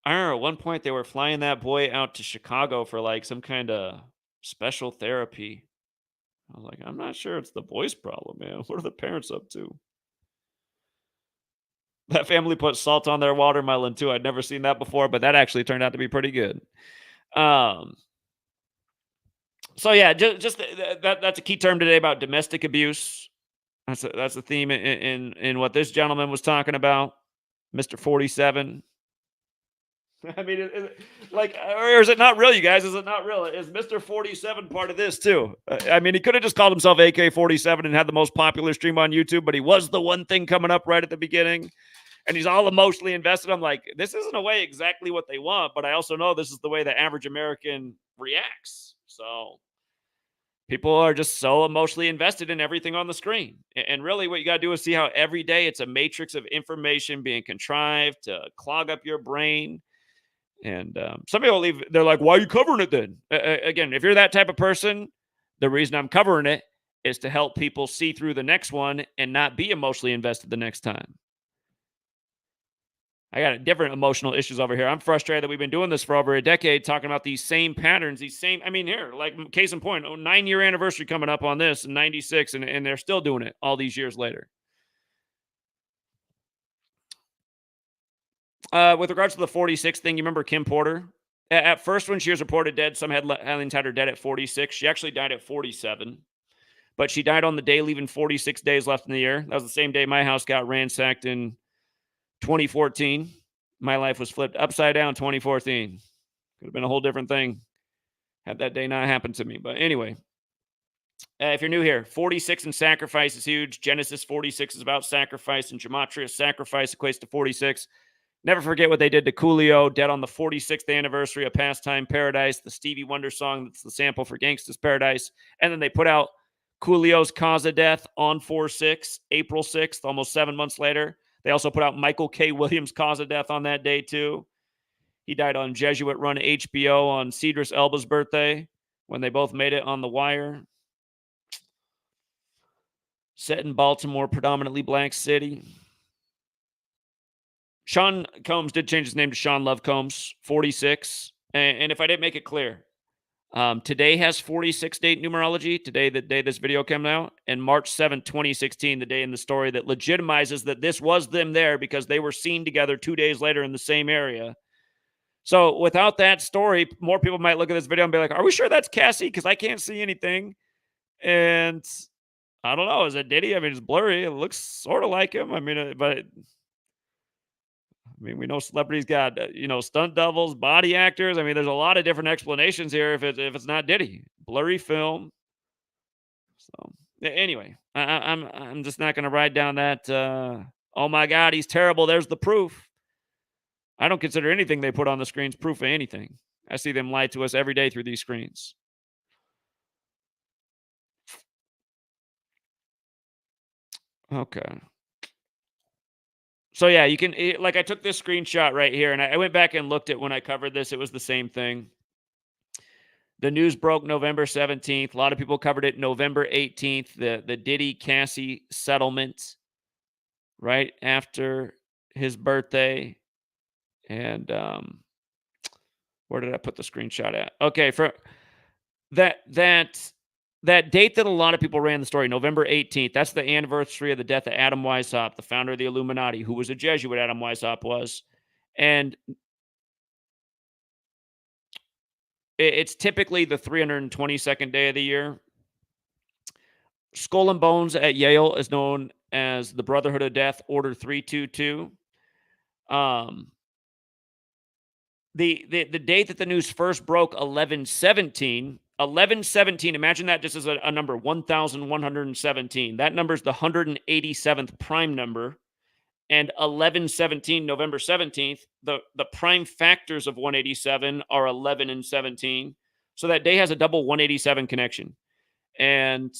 I remember at one point they were flying that boy out to Chicago for like some kind of special therapy. I was like, I'm not sure it's the boy's problem, man. What are the parents up to? That family put salt on their watermelon too. I'd never seen that before, but that actually turned out to be pretty good. Um, so yeah, just that's a key term today about domestic abuse. That's a theme in what this gentleman was talking about, Mr. 47. I mean, like, or is it not real, you guys? Is it not real? Is Mr. 47 part of this too? I mean, he could have just called himself AK-47 and had the most popular stream on YouTube, but he was the one thing coming up right at the beginning, and he's all emotionally invested. I'm like, this isn't a way exactly what they want, but I also know this is the way the average American reacts. So people are just so emotionally invested in everything on the screen. And really what you got to do is see how every day it's a matrix of information being contrived to clog up your brain. And some people leave, they're like, why are you covering it then? Again, if you're that type of person, the reason I'm covering it is to help people see through the next one and not be emotionally invested the next time. I got different emotional issues over here. I'm frustrated that we've been doing this for over a decade, talking about these same patterns, I mean, here, like case in point, 9-year anniversary coming up on this in 96, and they're still doing it all these years later. With regards to the 46 thing, you remember Kim Porter? At first, when she was reported dead, some headlines had her dead at 46. She actually died at 47, but she died on the day, leaving 46 days left in the year. That was the same day my house got ransacked in 2014. My life was flipped upside down 2014. Could have been a whole different thing had that day not happened to me. But anyway, if you're new here, 46 and sacrifice is huge. Genesis 46 is about sacrifice, and Gematria sacrifice equates to 46. Never forget what they did to Coolio, dead on the 46th anniversary of Pastime Paradise, the Stevie Wonder song that's the sample for Gangsta's Paradise. And then they put out Coolio's cause of death on 4/6, April 6th, almost 7 months later. They also put out Michael K. Williams' cause of death on that day, too. He died on Jesuit-run HBO on Cedrus Elba's birthday when they both made it on The Wire. Set in Baltimore, predominantly black city. Sean Combs did change his name to Sean Love Combs, 46. And if I didn't make it clear, today has 46 date numerology, today, the day this video came out, and March 7th, 2016, the day in the story that legitimizes that this was them there because they were seen together 2 days later in the same area. So without that story, more people might look at this video and be like, are we sure that's Cassie? Because I can't see anything. And I don't know. Is it Diddy? I mean, it's blurry. It looks sort of like him. I mean, we know celebrities got, stunt doubles, body actors. I mean, there's a lot of different explanations here if it's not Diddy. Blurry film. So anyway, I'm just not going to ride down that. Oh my God, he's terrible. There's the proof. I don't consider anything they put on the screens proof of anything. I see them lie to us every day through these screens. Okay. So yeah, you can like I took this screenshot right here, and I went back and looked at when I covered this. It was the same thing. The news broke November 17th. A lot of people covered it November 18th. The Diddy Cassie settlement right after his birthday, and where did I put the screenshot at? Okay, for that date that a lot of people ran the story, November 18th, that's the anniversary of the death of Adam Weishaupt, the founder of the Illuminati, who was a Jesuit, Adam Weishaupt was. And it's typically the 322nd day of the year. Skull and Bones at Yale is known as the Brotherhood of Death, Order 322. The date that the news first broke, 11/17, imagine that just as a number, 1,117. That number is the 187th prime number. And 11/17, November 17th, the prime factors of 187 are 11 and 17. So that day has a double 187 connection. And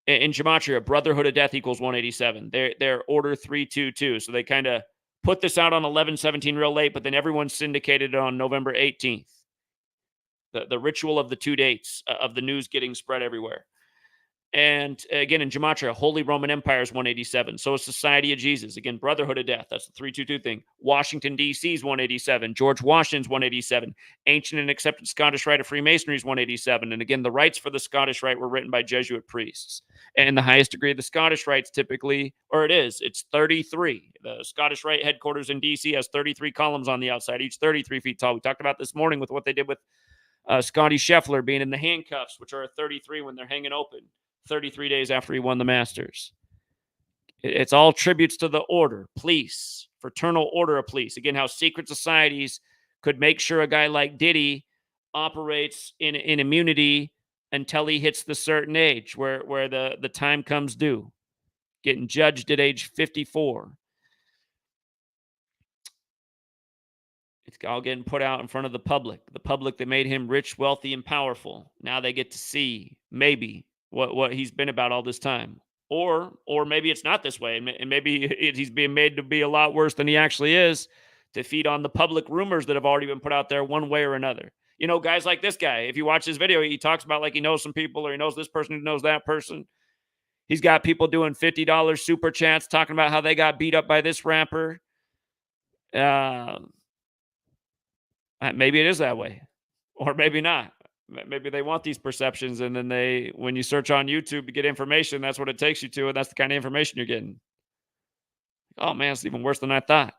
in Gematria, Brotherhood of Death equals 187. They're Order 322. So they kind of put this out on 11/17 real late, but then everyone syndicated it on November 18th. The ritual of the 2 dates of the news getting spread everywhere. And again, in Gematria, Holy Roman Empire is 187. So is Society of Jesus. Again, Brotherhood of Death. That's the 322 thing. Washington, D.C. is 187. George Washington's 187. Ancient and accepted Scottish Rite of Freemasonry is 187. And again, the rites for the Scottish Rite were written by Jesuit priests. And the highest degree of the Scottish Rites typically, it's 33. The Scottish Rite headquarters in D.C. has 33 columns on the outside, each 33 feet tall. We talked about this morning with what they did with Scotty Scheffler being in the handcuffs, which are a 33 when they're hanging open. 33 days after he won the Masters. It's all tributes to the order, police, fraternal order of police. Again, how secret societies could make sure a guy like Diddy operates in immunity until he hits the certain age where the time comes due. Getting judged at age 54. It's all getting put out in front of the public that made him rich, wealthy, and powerful. Now they get to see, maybe, what he's been about all this time. Or maybe it's not this way, and maybe he's being made to be a lot worse than he actually is to feed on the public rumors that have already been put out there one way or another. Guys like this guy, if you watch his video, he talks about like he knows some people or he knows this person who knows that person. He's got people doing $50 super chats talking about how they got beat up by this rapper. Maybe it is that way, or maybe not. Maybe they want these perceptions, and then when you search on YouTube to get information, that's what it takes you to, and that's the kind of information you're getting. Oh man, it's even worse than I thought.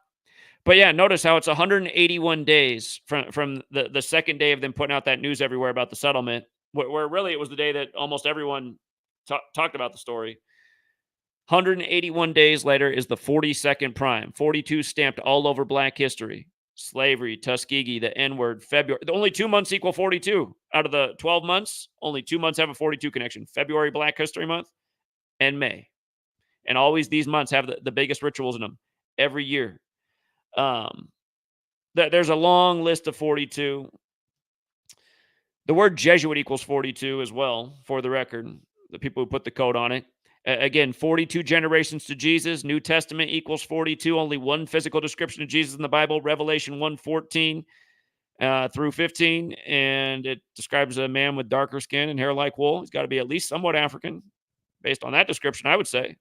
But yeah, notice how it's 181 days from the second day of them putting out that news everywhere about the settlement, where really it was the day that almost everyone talked about the story. 181 days later is the 42nd prime, 42 stamped all over Black history. Slavery, Tuskegee, the N-word, February. The only 2 months equal 42. Out of the 12 months, only 2 months have a 42 connection. February, Black History Month, and May. And always these months have the biggest rituals in them every year. There's a long list of 42. The word Jesuit equals 42 as well, for the record. The people who put the code on it. Again, 42 generations to Jesus. New Testament equals 42. Only one physical description of Jesus in the Bible, Revelation 1:14 through 15. And it describes a man with darker skin and hair like wool. He's got to be at least somewhat African. based on that description, I would say.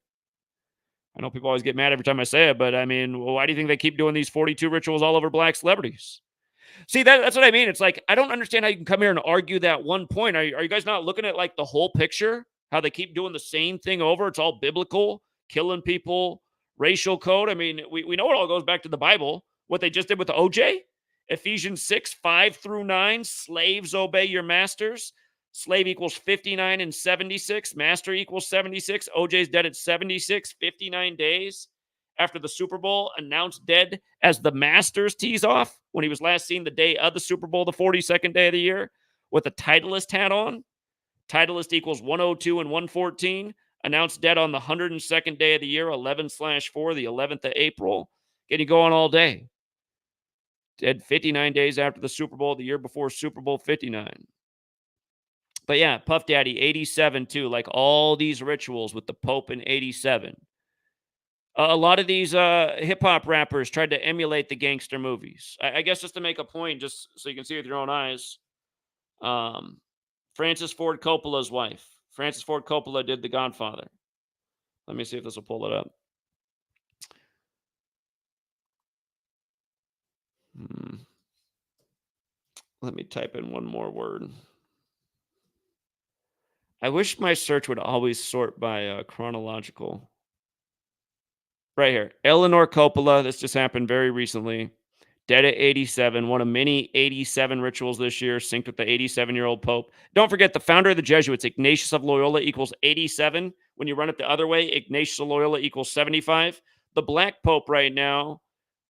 I know people always get mad every time I say it, but I mean, why do you think they keep doing these 42 rituals all over black celebrities? See, that's what I mean. It's like, I don't understand how you can come here and argue that one point. Are you guys not looking at like the whole picture? How they keep doing the same thing over? It's all biblical, killing people, racial code. I mean, we know it all goes back to the Bible. What they just did with the OJ, Ephesians 6, 5 through 9, slaves obey your masters. Slave equals 59 and 76. Master equals 76. OJ's dead at 76, 59 days after the Super Bowl, announced dead as the Masters tees off when he was last seen the day of the Super Bowl, the 42nd day of the year, with a Titleist hat on. Titleist equals 102 and 114. Announced dead on the 102nd day of the year, 11/4, the 11th of April. Getting going all day. Dead 59 days after the Super Bowl, the year before Super Bowl 59. But yeah, Puff Daddy, 87 too, like all these rituals with the Pope in 87. A lot of these hip hop rappers tried to emulate the gangster movies. I guess just to make a point, just so you can see with your own eyes. Francis Ford Coppola's wife. Francis Ford Coppola did The Godfather. Let me see if this will pull it up. Let me type in one more word. I wish my search would always sort by chronological. Right here. Eleanor Coppola. This just happened very recently. Dead at 87. One of many 87 rituals this year, synced with the 87-year-old Pope. Don't forget, the founder of the Jesuits, Ignatius of Loyola, equals 87. When you run it the other way, Ignatius of Loyola equals 75. The Black Pope right now,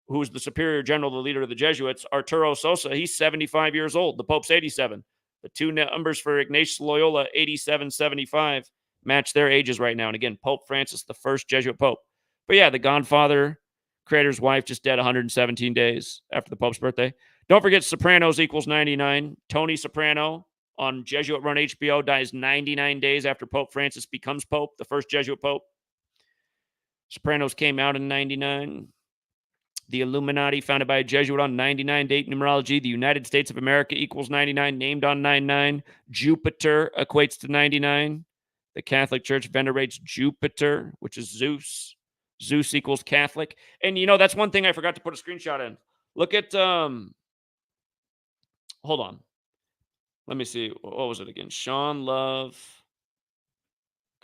who's the superior general, the leader of the Jesuits, Arturo Sosa, he's 75 years old. The Pope's 87. The two numbers for Ignatius of Loyola, 87, 75, match their ages right now. And again, Pope Francis, the first Jesuit Pope. But yeah, the Godfather, creator's wife, just dead 117 days after the Pope's birthday. Don't forget Sopranos equals 99. Tony Soprano on Jesuit-run HBO dies 99 days after Pope Francis becomes Pope, the first Jesuit Pope. Sopranos came out in 99. The Illuminati, founded by a Jesuit on 99, date numerology. The United States of America equals 99, named on 99. Jupiter equates to 99. The Catholic Church venerates Jupiter, which is Zeus. Zeus equals Catholic. And, you know, that's one thing I forgot to put a screenshot in. Look at, hold on. Let me see. What was it again? Sean Love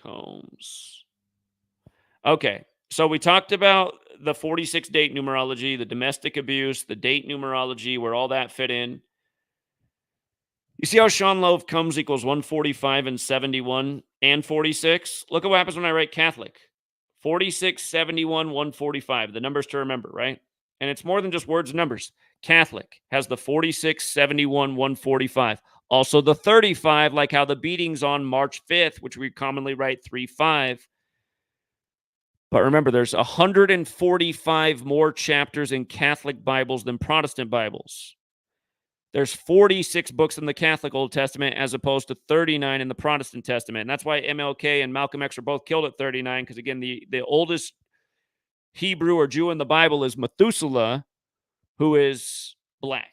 Combs. Okay. So we talked about the 46 date numerology, the domestic abuse, the date numerology, where all that fit in. You see how Sean Love Combs equals 145 and 71 and 46? Look at what happens when I write Catholic. 46, 71, 145. The numbers to remember, right? And it's more than just words and numbers. Catholic has the 46, 71, 145. Also the 35, like how the beating's on March 5th, which we commonly write 35. But remember, there's 145 more chapters in Catholic Bibles than Protestant Bibles. There's 46 books in the Catholic Old Testament as opposed to 39 in the Protestant Testament. And that's why MLK and Malcolm X were both killed at 39, because, again, the oldest Hebrew or Jew in the Bible is Methuselah, who is black.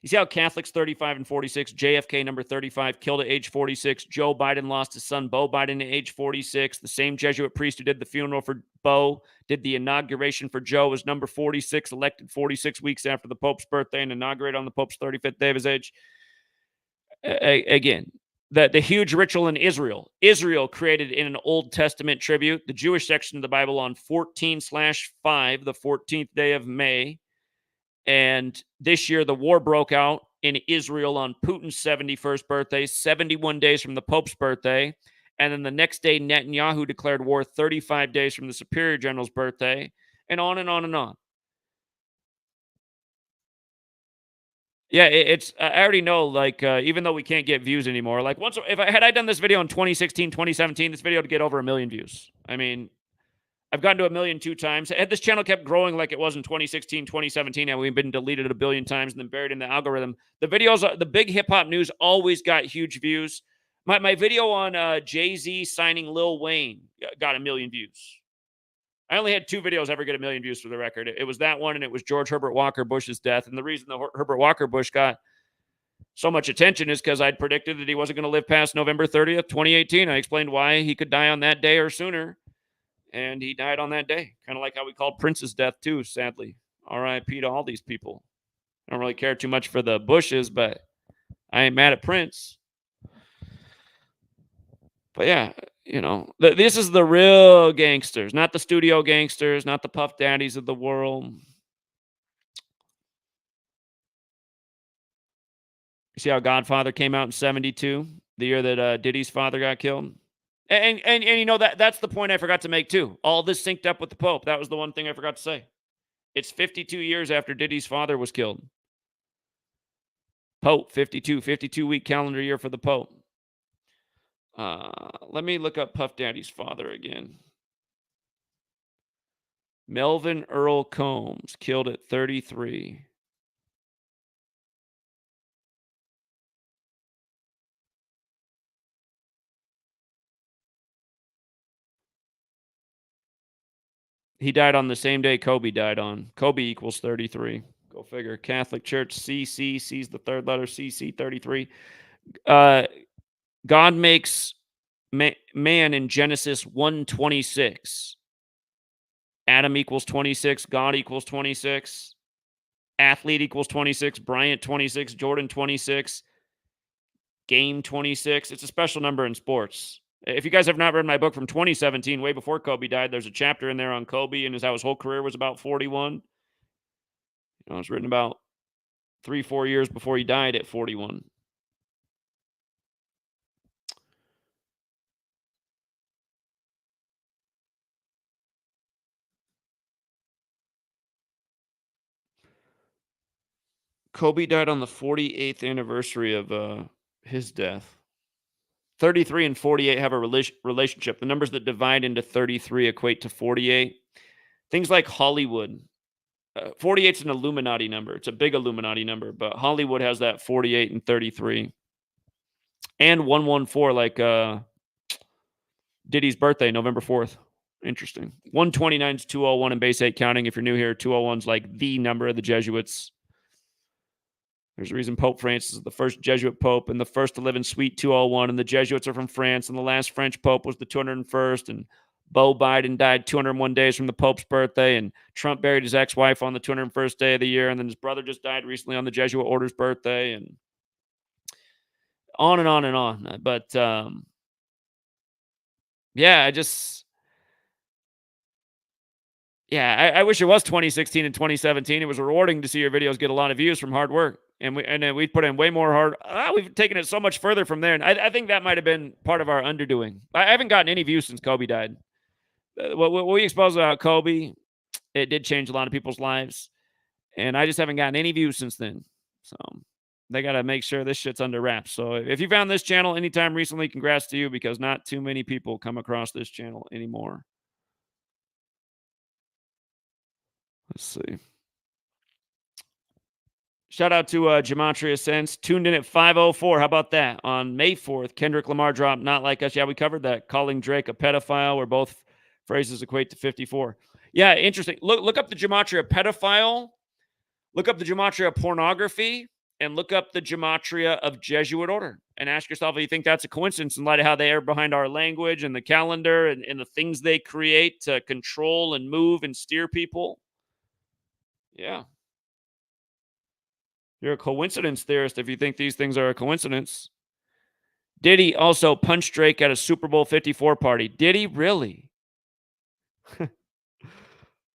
You see how Catholics 35 and 46, JFK number 35, killed at age 46. Joe Biden lost his son, Beau Biden, at age 46. The same Jesuit priest who did the funeral for Beau did the inauguration for Joe, was number 46, elected 46 weeks after the Pope's birthday and inaugurated on the Pope's 35th day of his age. Again, the huge ritual in Israel. Israel created in an Old Testament tribute, the Jewish section of the Bible, on 14/5, the 14th day of May. And this year, the war broke out in Israel on Putin's 71st birthday, 71 days from the Pope's birthday. And then the next day, Netanyahu declared war 35 days from the Superior General's birthday, and on and on and on. Yeah, I already know, like, even though we can't get views anymore, like, if I done this video in 2016, 2017, this video would get over 1 million views. I mean, I've gotten to 1 million 2 times. Had this channel kept growing like it was in 2016, 2017, and we've been deleted 1 billion times and then buried in the algorithm, the videos, the big hip hop news always got huge views. My video on Jay-Z signing Lil Wayne got 1 million views. I only had 2 videos ever get 1 million views for the record. It was that one, and it was George Herbert Walker Bush's death. And the reason the Herbert Walker Bush got so much attention is because I'd predicted that he wasn't going to live past November 30th, 2018. I explained why he could die on that day or sooner, and he died on that day. Kind of like how we called Prince's death too, sadly. R.I.P. to all these people. I don't really care too much for the Bushes, but I ain't mad at Prince. But yeah, this is the real gangsters, not the studio gangsters, not the Puff Daddies of the world. You see how Godfather came out in 72, the year that Diddy's father got killed? And that's the point I forgot to make too. All this synced up with the Pope. That was the one thing I forgot to say. It's 52 years after Diddy's father was killed. Pope, 52-week calendar year for the Pope. Let me look up Puff Daddy's father again. Melvin Earl Combs, killed at 33. He died on the same day Kobe died on. Kobe equals 33. Go figure. Catholic Church, CC. C's the third letter. CC, 33. God makes man in Genesis 1:26. Adam equals 26. God equals 26. Athlete equals 26. Bryant 26. Jordan 26. Game 26. It's a special number in sports. If you guys have not read my book from 2017, way before Kobe died, there's a chapter in there on Kobe and how his whole career was about 41. It was written about 3-4 years before he died at 41. Kobe died on the 48th anniversary of his death. 33 and 48 have a relationship. The numbers that divide into 33 equate to 48. Things like Hollywood. 48 is an Illuminati number. It's a big Illuminati number, but Hollywood has that 48 and 33. And 114, like Diddy's birthday, November 4th. Interesting. 129 is 201 in base 8 counting. If you're new here, 201 is like the number of the Jesuits. There's a reason Pope Francis is the first Jesuit Pope and the first to live in Suite 201. And the Jesuits are from France. And the last French Pope was the 201st. And Beau Biden died 201 days from the Pope's birthday. And Trump buried his ex-wife on the 201st day of the year. And then his brother just died recently on the Jesuit Order's birthday. And on and on and on. But yeah, I wish it was 2016 and 2017. It was rewarding to see your videos get a lot of views from hard work. And we put in way more hard. We've taken it so much further from there. And I think that might have been part of our underdoing. I haven't gotten any views since Kobe died. What we exposed about Kobe, it did change a lot of people's lives. And I just haven't gotten any views since then. So they got to make sure this shit's under wraps. So if you found this channel anytime recently, congrats to you, because not too many people come across this channel anymore. Let's see. Shout out to Gematria Sense. Tuned in at 5:04. How about that? On May 4th, Kendrick Lamar dropped Not Like Us. Yeah, we covered that. Calling Drake a pedophile, where both phrases equate to 54. Yeah, interesting. Look up the Gematria pedophile. Look up the Gematria pornography. And look up the Gematria of Jesuit order. And ask yourself if you think that's a coincidence in light of how they are behind our language and the calendar and the things they create to control and move and steer people. Yeah. You're a coincidence theorist if you think these things are a coincidence. Diddy also punched Drake at a Super Bowl 54 party. Did he really?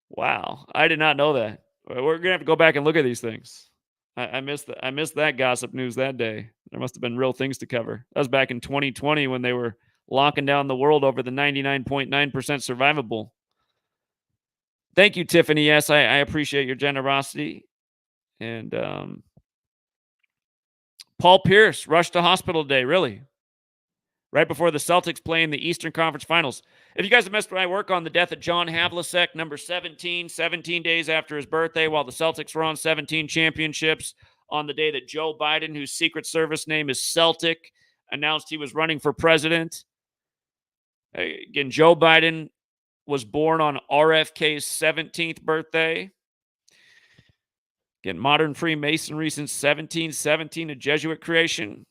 Wow. I did not know that. We're going to have to go back and look at these things. I missed that gossip news that day. There must have been real things to cover. That was back in 2020 when they were locking down the world over the 99.9% survivable. Thank you, Tiffany. Yes, I appreciate your generosity. And Paul Pierce rushed to hospital today, really. Right before the Celtics play in the Eastern Conference Finals. If you guys have missed my work on the death of John Havlicek, number 17 days after his birthday, while the Celtics were on 17 championships, on the day that Joe Biden, whose Secret Service name is Celtic, announced he was running for president. Again, Joe Biden was born on RFK's 17th birthday. Again, modern Freemasonry since 1717, a Jesuit creation.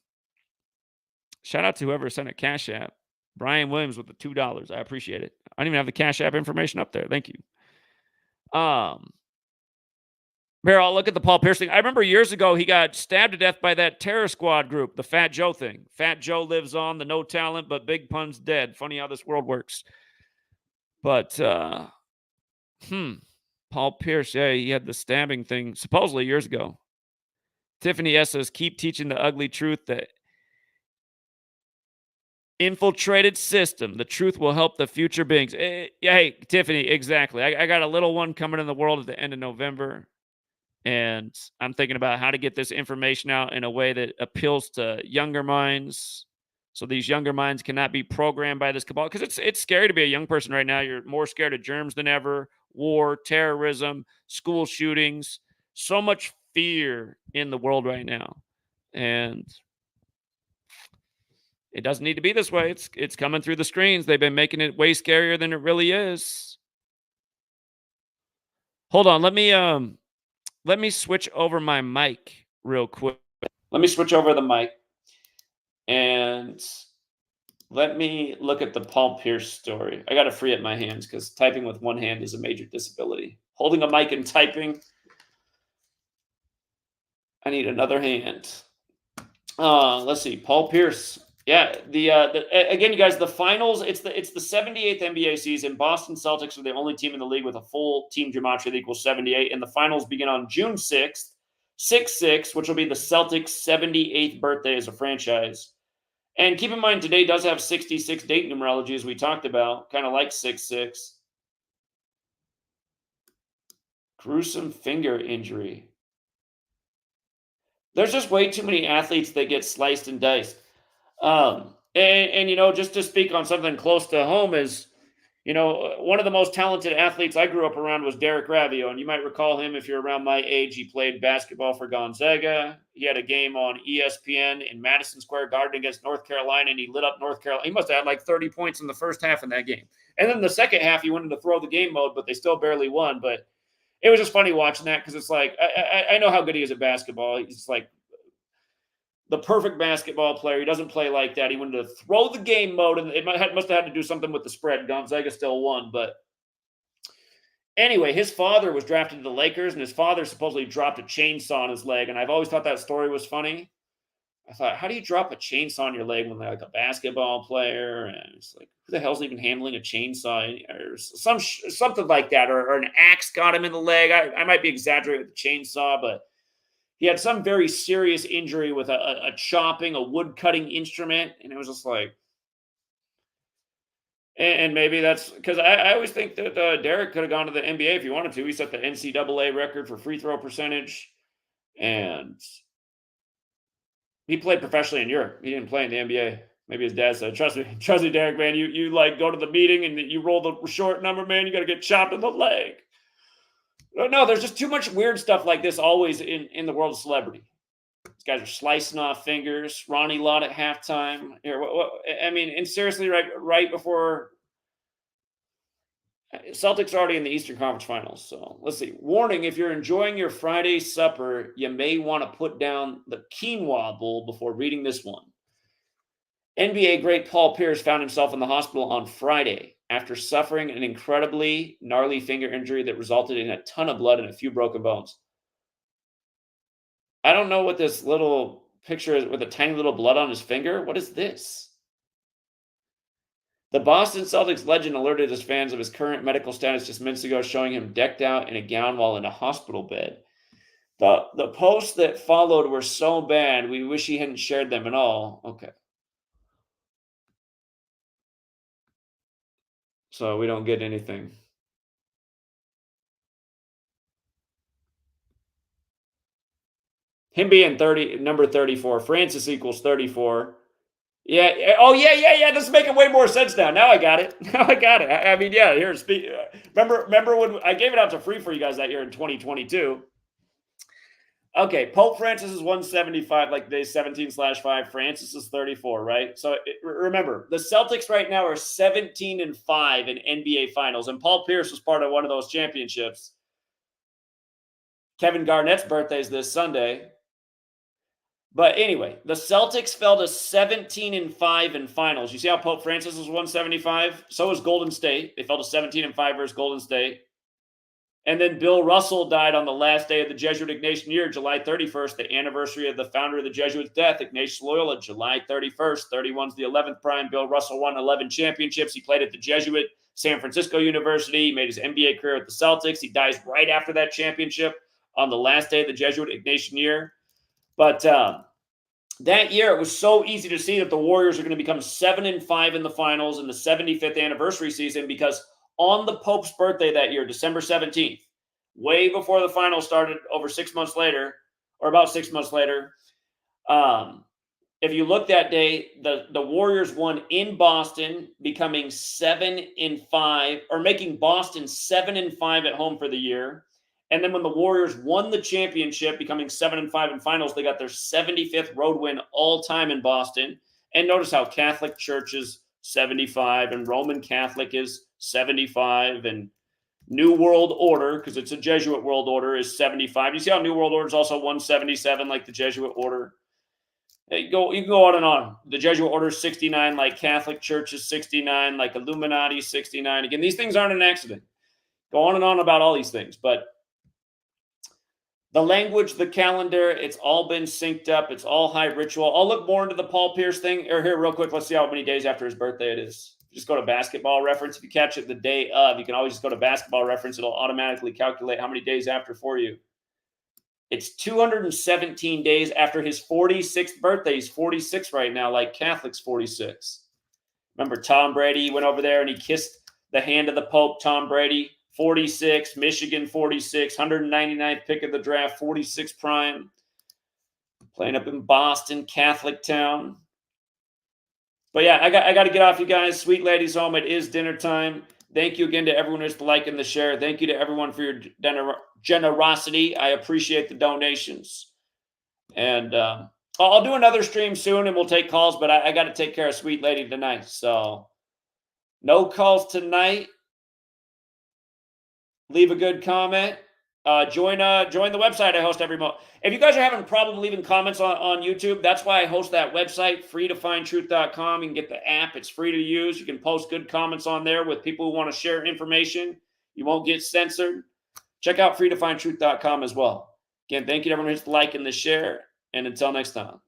Shout out to whoever sent a Cash App. Brian Williams with the $2. I appreciate it. I don't even have the Cash App information up there. Thank you. Here, I'll look at the Paul Pierce thing. I remember years ago he got stabbed to death by that terror squad group, the Fat Joe thing. Fat Joe lives on, the no talent, but Big Pun's dead. Funny how this world works. But, Paul Pierce, yeah, he had the stabbing thing supposedly years ago. Tiffany S says, keep teaching the ugly truth that infiltrated system. The truth will help the future beings. Yeah, hey, Tiffany, exactly. I got a little one coming in the world at the end of November. And I'm thinking about how to get this information out in a way that appeals to younger minds. So these younger minds cannot be programmed by this cabal. Because it's scary to be a young person right now. You're more scared of germs than ever, war, terrorism, school shootings. So much fear in the world right now. And it doesn't need to be this way. It's coming through the screens. They've been making it way scarier than it really is. Hold on, let me switch over my mic real quick. Let me switch over the mic and let me look at the Paul Pierce story. I got to free up my hands because typing with one hand is a major disability. Holding a mic and typing, I need another hand. Let's see, Paul Pierce. Yeah, again, you guys, the finals. It's the 78th NBA season. Boston Celtics are the only team in the league with a full team gematria that equals 78, and the finals begin on June 6th, 6/6, which will be the Celtics' 78th birthday as a franchise. And keep in mind, today does have 66 date numerology, as we talked about, kind of like 6/6. Gruesome finger injury. There's just way too many athletes that get sliced and diced. And you know, just to speak on something close to home is, you know, one of the most talented athletes I grew up around was Derek Ravio, and you might recall him if you're around my age. He played basketball for Gonzaga. He had a game on ESPN in Madison Square Garden against North Carolina, and he lit up North Carolina. He must have had like 30 points in the first half in that game. And then the second half, he went into throw the game mode, but they still barely won. But it was just funny watching that because it's like, I know how good he is at basketball. He's like the perfect basketball player. He doesn't play like that. He went to throw the game mode, and it must have had to do something with the spread. Gonzaga still won, but anyway, his father was drafted to the Lakers, and his father supposedly dropped a chainsaw on his leg, and I've always thought that story was funny. I thought, how do you drop a chainsaw on your leg when they're like a basketball player? And it's like, who the hell's even handling a chainsaw? Or something like that, or an axe got him in the leg. I might be exaggerating with the chainsaw, but he had some very serious injury with a chopping, a wood cutting instrument. And it was just like, and maybe that's because I always think that Derek could have gone to the NBA if he wanted to. He set the NCAA record for free throw percentage, and he played professionally in Europe. He didn't play in the NBA. Maybe his dad said, trust me, Derek, man, you like go to the meeting and you roll the short number, man, you got to get chopped in the leg. No, there's just too much weird stuff like this always in the world of celebrity. These guys are slicing off fingers. Ronnie Lott at halftime. Here, I mean, and seriously, right before Celtics are already in the Eastern Conference Finals. So let's see. Warning: if you're enjoying your Friday supper, you may want to put down the quinoa bowl before reading this one. NBA great Paul Pierce found himself in the hospital on Friday after suffering an incredibly gnarly finger injury that resulted in a ton of blood and a few broken bones. I don't know what this little picture is with a tiny little blood on his finger. What is this? The Boston Celtics legend alerted his fans of his current medical status just minutes ago, showing him decked out in a gown while in a hospital bed. The posts that followed were so bad, we wish he hadn't shared them at all. Okay. So we don't get anything. Him being number 34. Francis equals 34. Yeah. Oh, yeah. This is making way more sense now. Now I got it. I mean, yeah. Here, remember when I gave it out to free for you guys that year in 2022? Okay, Pope Francis is 175, like today's 17/5. Francis is 34, right? So remember, the Celtics right now are 17-5 in NBA Finals, and Paul Pierce was part of one of those championships. Kevin Garnett's birthday is this Sunday. But anyway, the Celtics fell to 17-5 in finals. You see how Pope Francis was 175? So was Golden State. They fell to 17-5 versus Golden State. And then Bill Russell died on the last day of the Jesuit Ignatian year, July 31st, the anniversary of the founder of the Jesuits' death, Ignatius Loyola, July 31st. 31's the 11th prime. Bill Russell won 11 championships. He played at the Jesuit San Francisco University. He made his NBA career at the Celtics. He dies right after that championship on the last day of the Jesuit Ignatian year. But that year, it was so easy to see that the Warriors are going to become 7-5 in the finals in the 75th anniversary season, because on the Pope's birthday that year, December 17th, way before the finals started, over 6 months later, or about 6 months later, if you look that day, the Warriors won in Boston, becoming 7-5, or making Boston 7-5 at home for the year. And then when the Warriors won the championship, becoming 7-5 in finals, they got their 75th road win all time in Boston. And notice how Catholic Church is 75 and Roman Catholic is 75 and New World Order, because it's a Jesuit World Order, is 75. You see how New World Order is also 177 like the Jesuit Order? You can go on and on. The Jesuit Order is 69, like Catholic Church is 69, like Illuminati is 69. Again, these things aren't an accident. Go on and on about all these things, but the language, the calendar, it's all been synced up. It's all high ritual. I'll look more into the Paul Pierce thing. Or here, real quick, let's see how many days after his birthday it is. Just go to Basketball Reference. If you catch it the day of, you can always just go to Basketball Reference. It'll automatically calculate how many days after for you. It's 217 days after his 46th birthday. He's 46 right now, like Catholics 46. Remember Tom Brady went over there and he kissed the hand of the Pope, Tom Brady. 46, Michigan 46, 199th pick of the draft, 46 prime. Playing up in Boston, Catholic town. But yeah, I got to get off, you guys. Sweet ladies home, it is dinner time. Thank you again to everyone who's liking the share. Thank you to everyone for your generosity. I appreciate the donations. And I'll do another stream soon and we'll take calls, but I got to take care of Sweet Lady tonight. So no calls tonight. Leave a good comment. Join the website I host every month. If you guys are having a problem leaving comments on YouTube, that's why I host that website, freetofindtruth.com. You can get the app. It's free to use. You can post good comments on there with people who want to share information. You won't get censored. Check out freetofindtruth.com as well. Again, thank you to everyone who's liking the share. And until next time.